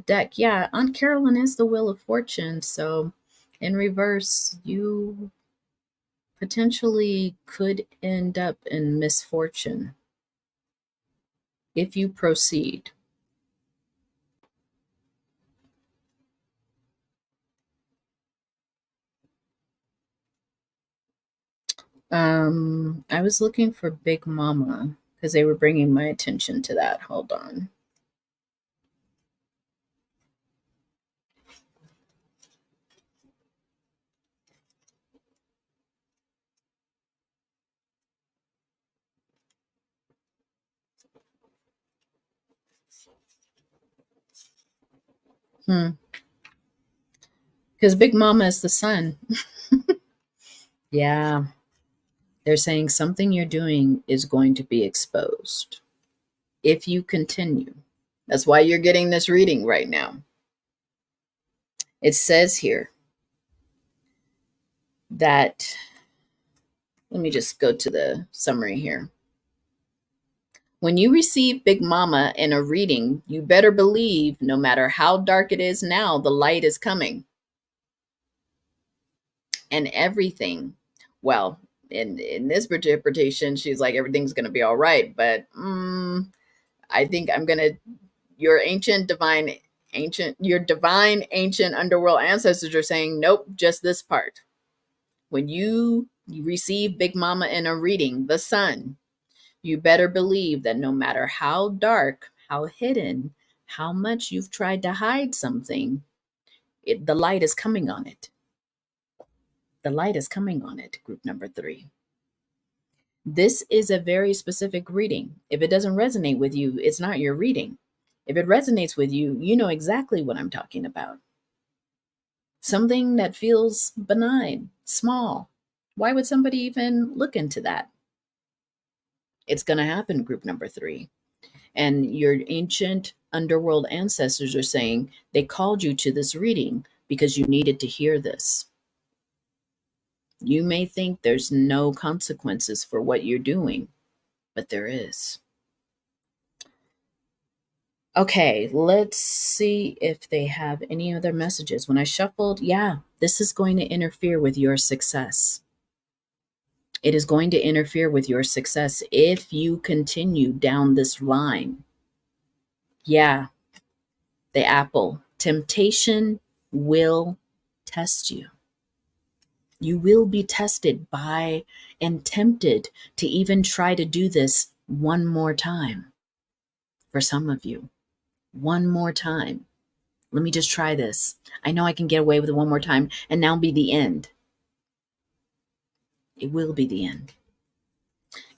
deck, yeah, Aunt Carolyn is the Wheel of Fortune, so in reverse, you potentially could end up in misfortune if you proceed. I was looking for Big Mama because they were bringing my attention to that. Hold on. Because Big Mama is the sun. Yeah. They're saying something you're doing is going to be exposed if you continue. That's why you're getting this reading right now. It says here that, let me just go to the summary here. When you receive Big Mama in a reading, you better believe no matter how dark it is now, the light is coming. And everything, well, in this interpretation, she's like, everything's going to be all right. But I think I'm going to, your divine ancient underworld ancestors are saying, nope, just this part. When you receive Big Mama in a reading, the sun, you better believe that no matter how dark, how hidden, how much you've tried to hide something, the light is coming on it. The light is coming on it, group number 3. This is a very specific reading. If it doesn't resonate with you, it's not your reading. If it resonates with you, you know exactly what I'm talking about. Something that feels benign, small. Why would somebody even look into that? It's going to happen, group number 3. And your ancient underworld ancestors are saying they called you to this reading because you needed to hear this. You may think there's no consequences for what you're doing, but there is. Okay, let's see if they have any other messages. When I shuffled, yeah, this is going to interfere with your success. It is going to interfere with your success if you continue down this line. Yeah, the apple. Temptation will test you. You will be tested by and tempted to even try to do this one more time. For some of you, one more time. Let me just try this. I know I can get away with it one more time and now be the end. It will be the end.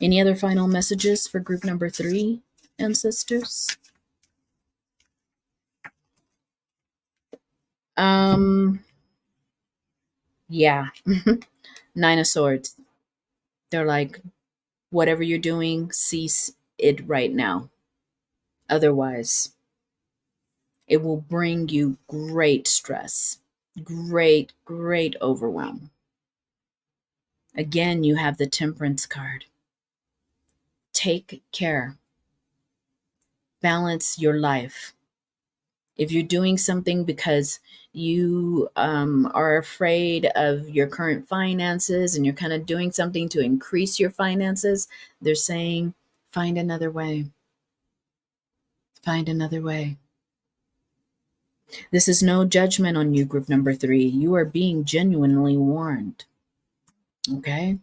Any other final messages for group number 3, ancestors? Yeah. 9 of Swords. They're like, whatever you're doing, cease it right now. Otherwise, it will bring you great stress, great overwhelm. Again, you have the Temperance card. Take care. Balance your life. If you're doing something because you are afraid of your current finances and you're kind of doing something to increase your finances, they're saying, find another way. Find another way. This is no judgment on you, group number 3. You are being genuinely warned. Okay?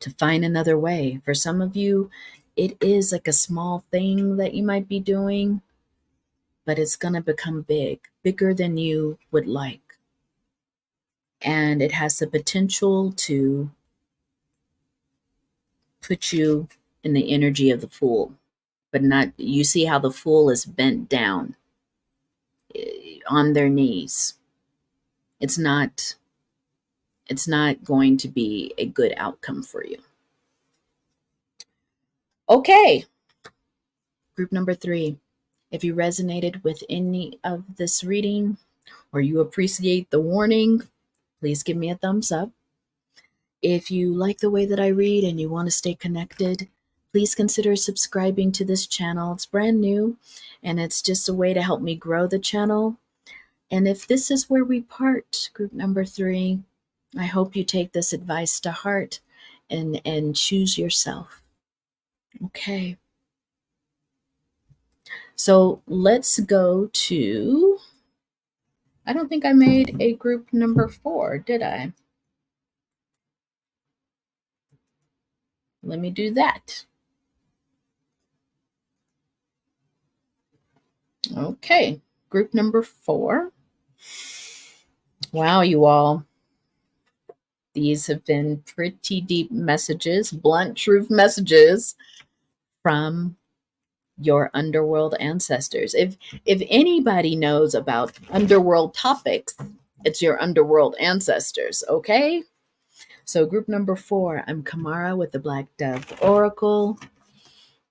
To find another way. For some of you, it is like a small thing that you might be doing, but it's going to become bigger than you would like. And it has the potential to put you in the energy of the fool. But not, you see how the fool is bent down on their knees. It's not going to be a good outcome for you. Okay. Group number 3. If you resonated with any of this reading or you appreciate the warning, please give me a thumbs up. If you like the way that I read and you want to stay connected, please consider subscribing to this channel. It's brand new and it's just a way to help me grow the channel. And if this is where we part, group number 3, I hope you take this advice to heart and choose yourself. Okay. So let's go to, I don't think I made a group number 4, did I? Let me do that. Okay, group number 4. Wow, you all. These have been pretty deep messages, blunt truth messages from your underworld ancestors. If anybody knows about underworld topics, it's your underworld ancestors, okay? So group number 4, I'm Kamara with the Black Dove Oracle.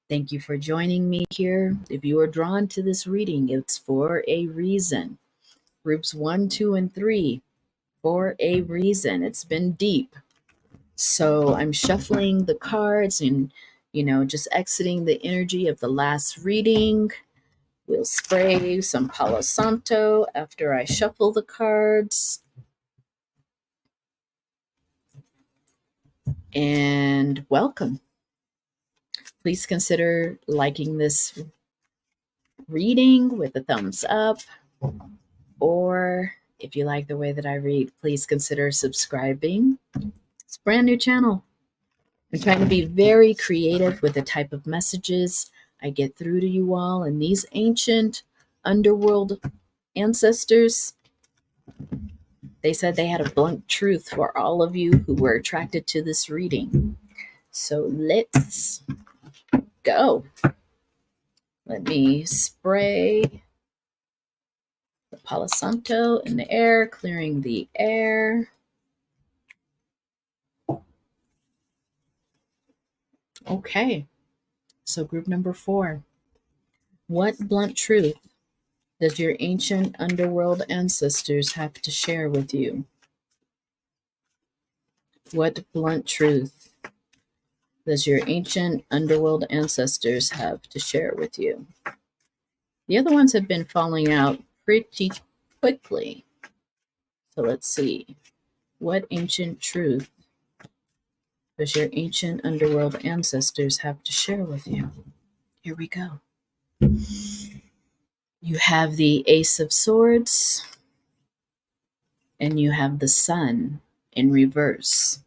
Thank you for joining me here. If you are drawn to this reading, it's for a reason. Groups 1, 2, and 3, for a reason. It's been deep. So I'm shuffling the cards and, just exiting the energy of the last reading. We'll spray some Palo Santo after I shuffle the cards. And welcome. Please consider liking this reading with a thumbs up. Or if you like the way that I read, please consider subscribing. It's a brand new channel. I'm trying to be very creative with the type of messages I get through to you all. And these ancient underworld ancestors, they said they had a blunt truth for all of you who were attracted to this reading. So let's go. Let me spray the Palo Santo in the air, clearing the air. Okay, so group number 4. What blunt truth does your ancient underworld ancestors have to share with you? What blunt truth does your ancient underworld ancestors have to share with you? The other ones have been falling out pretty quickly. So let's see. What ancient truth does your ancient underworld ancestors have to share with you? Here we go. You have the Ace of Swords, and you have the Sun in reverse.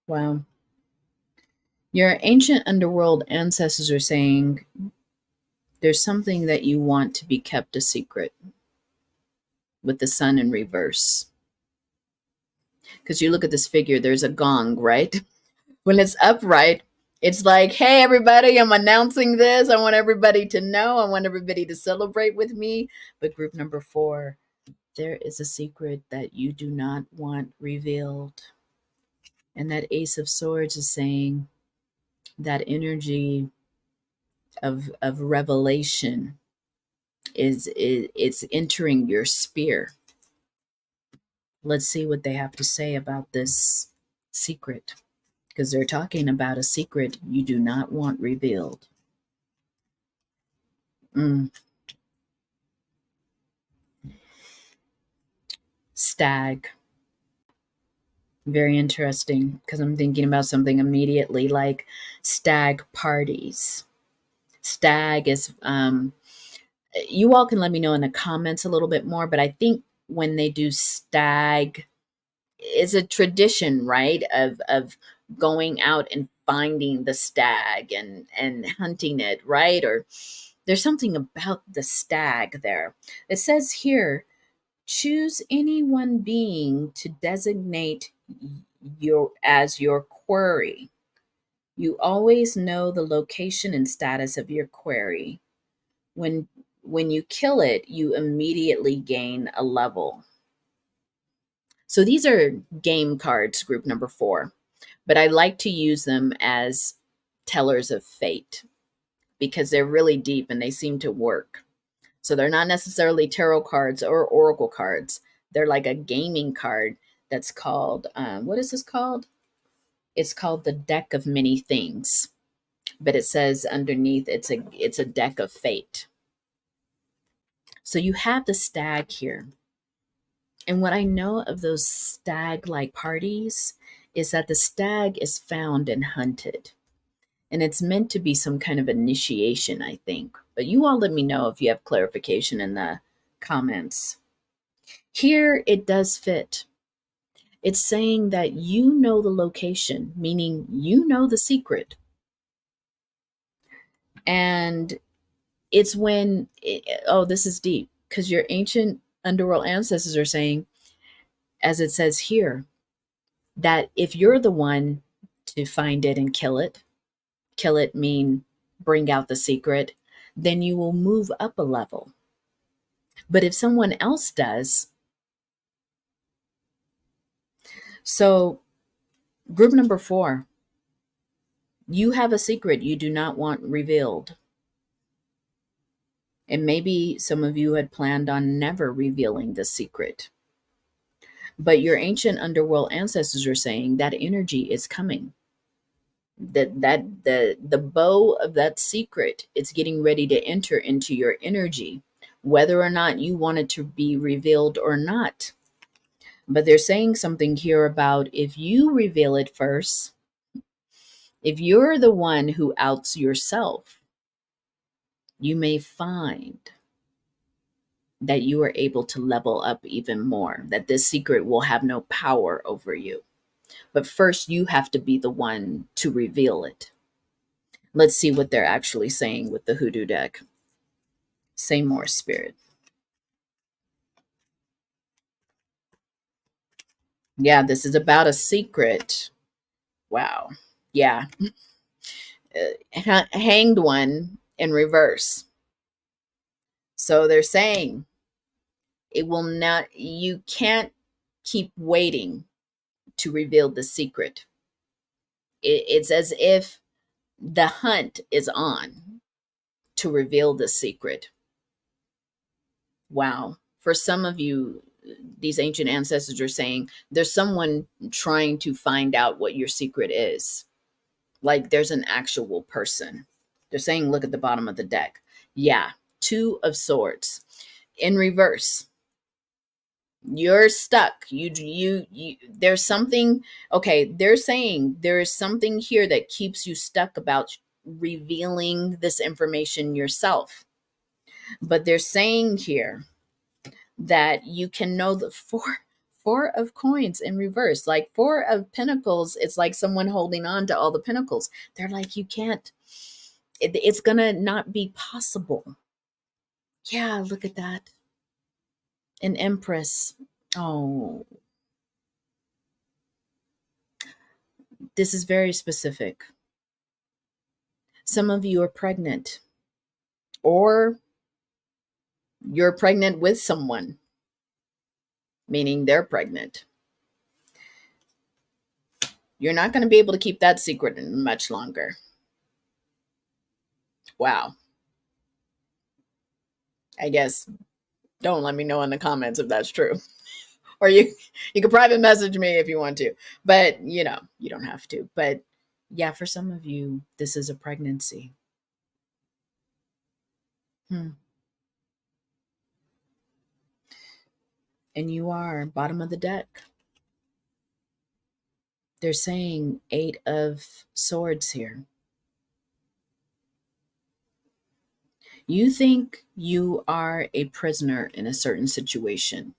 Wow. Your ancient underworld ancestors are saying there's something that you want to be kept a secret with the Sun in reverse. Because you look at this figure, there's a gong, right? When it's upright, it's like, hey, everybody, I'm announcing this. I want everybody to know. I want everybody to celebrate with me. But group number 4, there is a secret that you do not want revealed. And that Ace of Swords is saying that energy of revelation is it's entering your sphere. Let's see what they have to say about this secret, because they're talking about a secret you do not want revealed. Stag. Very interesting, because I'm thinking about something immediately like stag parties. Stag is, you all can let me know in the comments a little bit more, but I think when they do stag, is a tradition, right, of going out and finding the stag and hunting it, right? Or there's something about the stag there. It says here, choose any one being to designate as your quarry. You always know the location and status of your quarry. When you kill it, you immediately gain a level. So these are game cards, group number 4, but I like to use them as tellers of fate because they're really deep and they seem to work. So they're not necessarily tarot cards or oracle cards. They're like a gaming card that's called, what is this called? It's called the Deck of Many Things, but it says underneath it's a deck of fate. So you have the stag here. And what I know of those stag-like parties is that the stag is found and hunted. And it's meant to be some kind of initiation, I think. But you all let me know if you have clarification in the comments. Here it does fit. It's saying that you know the location, meaning you know the secret. And it's when, oh, this is deep, because your ancient underworld ancestors are saying, as it says here, that if you're the one to find it and kill it mean bring out the secret, then you will move up a level. But if someone else does, so group number 4, you have a secret you do not want revealed. And maybe some of you had planned on never revealing the secret. But your ancient underworld ancestors are saying that energy is coming. The bow of that secret is getting ready to enter into your energy, whether or not you want it to be revealed or not. But they're saying something here about if you reveal it first, if you're the one who outs yourself, you may find that you are able to level up even more, that this secret will have no power over you. But first, you have to be the one to reveal it. Let's see what they're actually saying with the hoodoo deck. Say more, Spirit. Yeah, this is about a secret. Wow. Yeah. Hanged one in reverse. So they're saying it will not, you can't keep waiting to reveal the secret. It's as if the hunt is on to reveal the secret. Wow. For some of you, these ancient ancestors are saying there's someone trying to find out what your secret is. Like there's an actual person. They're saying, look at the bottom of the deck. Yeah. 2 of Swords in reverse. You're stuck. You there's something. Okay, they're saying there is something here that keeps you stuck about revealing this information yourself. But they're saying here that you can know the four of coins in reverse, like 4 of pentacles. It's like someone holding on to all the pentacles. They're like, you can't, it's gonna not be possible. Yeah, look at that. An Empress. Oh, this is very specific. Some of you are pregnant, or you're pregnant with someone, meaning they're pregnant. You're not going to be able to keep that secret much longer. Wow. I guess don't let me know in the comments if that's true. Or you can private message me if you want to. But, you don't have to. But yeah, for some of you, this is a pregnancy. And you are bottom of the deck. They're saying 8 of Swords here. You think you are a prisoner in a certain situation.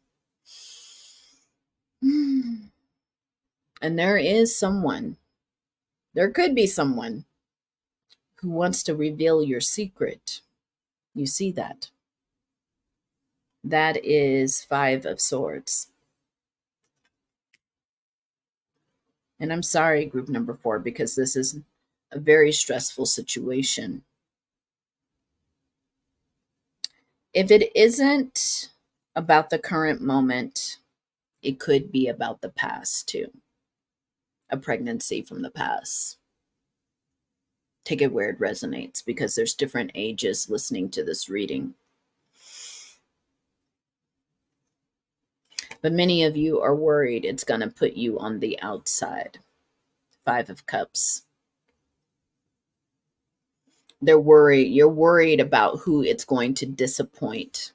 And there is someone, there could be someone who wants to reveal your secret. You see that? That is 5 of Swords. And I'm sorry, group number 4, because this is a very stressful situation. If it isn't about the current moment, it could be about the past too. A pregnancy from the past. Take it where it resonates, because there's different ages listening to this reading. But many of you are worried it's going to put you on the outside. 5 of Cups. They're worried. You're worried about who it's going to disappoint.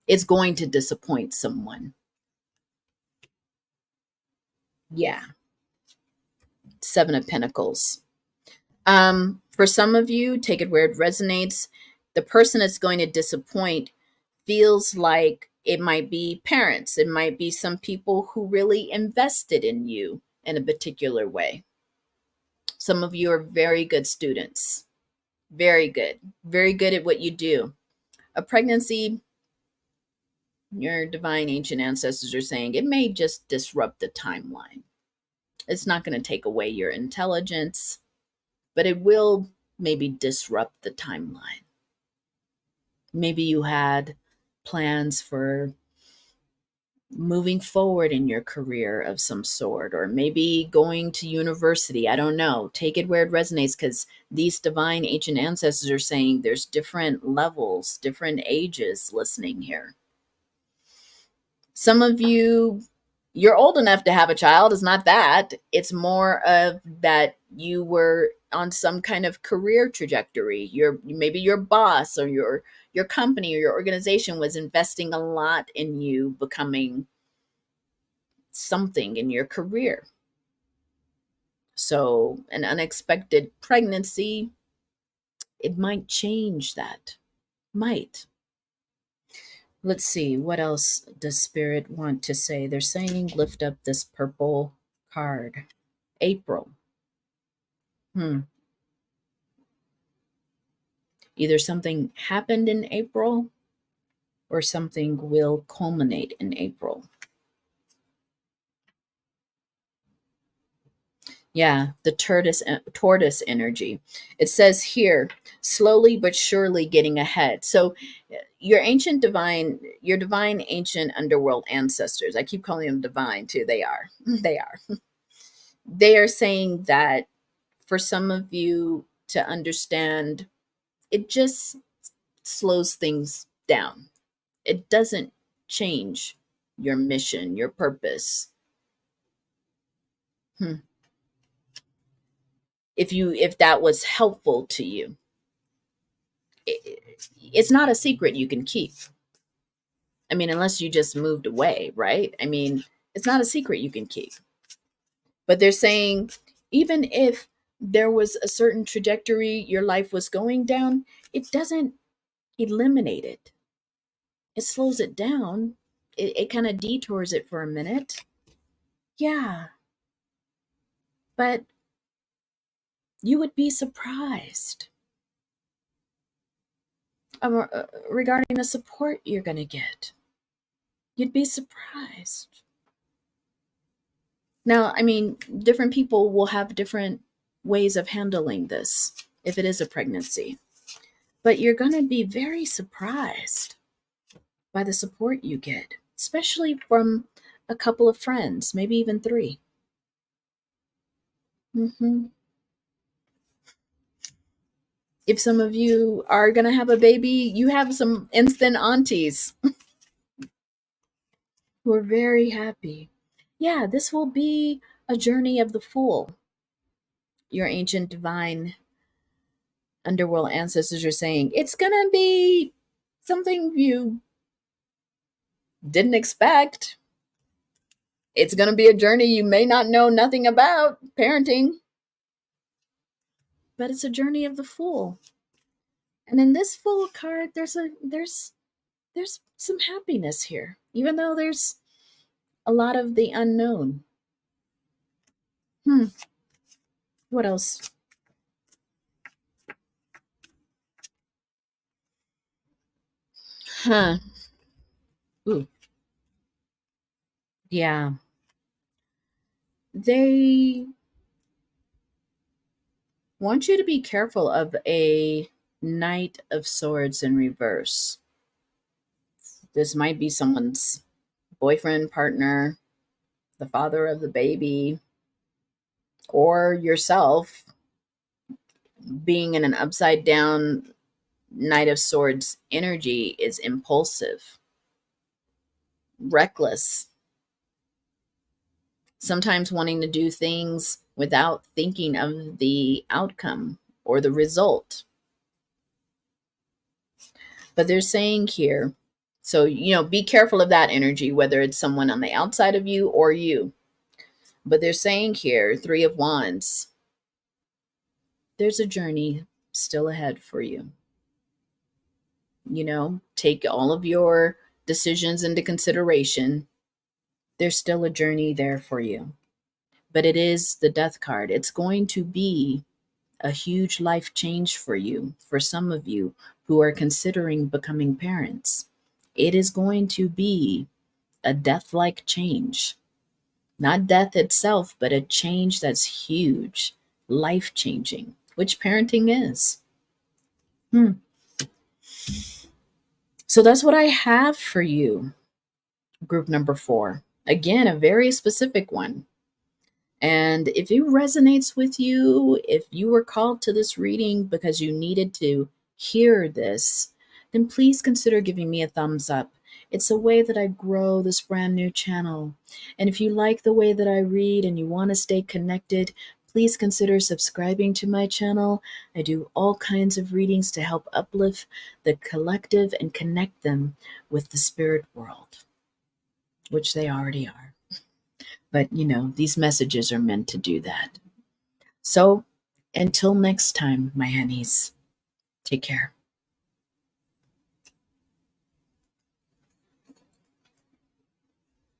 It's going to disappoint someone. Yeah. 7 of Pentacles. For some of you, take it where it resonates. The person that's going to disappoint feels like it might be parents, it might be some people who really invested in you in a particular way. Some of you are very good students, very good at what you do. A pregnancy, your divine ancient ancestors are saying it may just disrupt the timeline. It's not going to take away your intelligence, but it will maybe disrupt the timeline. Maybe you had plans for moving forward in your career of some sort, or maybe going to university. I don't know. Take it where it resonates, because these divine ancient ancestors are saying there's different levels, different ages listening here. Some of you, you're old enough to have a child. It's not that. It's more of that you were on some kind of career trajectory. Maybe your boss or your company or your organization was investing a lot in you becoming something in your career. So an unexpected pregnancy, it might change that. Might. Let's see, what else does Spirit want to say? They're saying lift up this purple card. April. Either something happened in April or something will culminate in April. Yeah, the tortoise energy. It says here, slowly but surely getting ahead. So your divine ancient underworld ancestors, I keep calling them divine too. They are. They are. They are saying that for some of you to understand, it just slows things down. It doesn't change your mission, your purpose. If that was helpful to you, it's not a secret you can keep. I mean, unless you just moved away, right? I mean, it's not a secret you can keep. But they're saying, even if there was a certain trajectory your life was going down, it doesn't eliminate it. It slows it down. It kind of detours it for a minute. Yeah. But you would be surprised regarding the support you're going to get. You'd be surprised. Now, I mean, different people will have different ways of handling this if it is a pregnancy, but you're going to be very surprised by the support you get, especially from a couple of friends, maybe even three. If some of you are going to have a baby, you have some instant aunties who are very happy. Yeah, this will be a journey of the Fool. Your ancient divine underworld ancestors are saying it's going to be something you didn't expect. It's going to be a journey you may not know nothing about, parenting, but it's a journey of the Fool. And in this Fool card, there's some happiness here, even though there's a lot of the unknown. What else? Huh. Ooh. Yeah. They want you to be careful of a Knight of Swords in reverse. This might be someone's boyfriend, partner, the father of the baby, or yourself being in an upside down Knight of Swords energy is impulsive, reckless, sometimes wanting to do things without thinking of the outcome or the result. But they're saying here, so, be careful of that energy, whether it's someone on the outside of you or you. But they're saying here, Three of Wands, there's a journey still ahead for you. Take all of your decisions into consideration. There's still a journey there for you. But it is the death card. It's going to be a huge life change for you, for some of you who are considering becoming parents. It is going to be a death-like change. Not death itself, but a change that's huge, life-changing, which parenting is. So that's what I have for you, group number 4. Again, a very specific one. And if it resonates with you, if you were called to this reading because you needed to hear this, then please consider giving me a thumbs up. It's a way that I grow this brand new channel. And if you like the way that I read and you want to stay connected, please consider subscribing to my channel. I do all kinds of readings to help uplift the collective and connect them with the spirit world, which they already are. But, these messages are meant to do that. So until next time, my honeys, take care.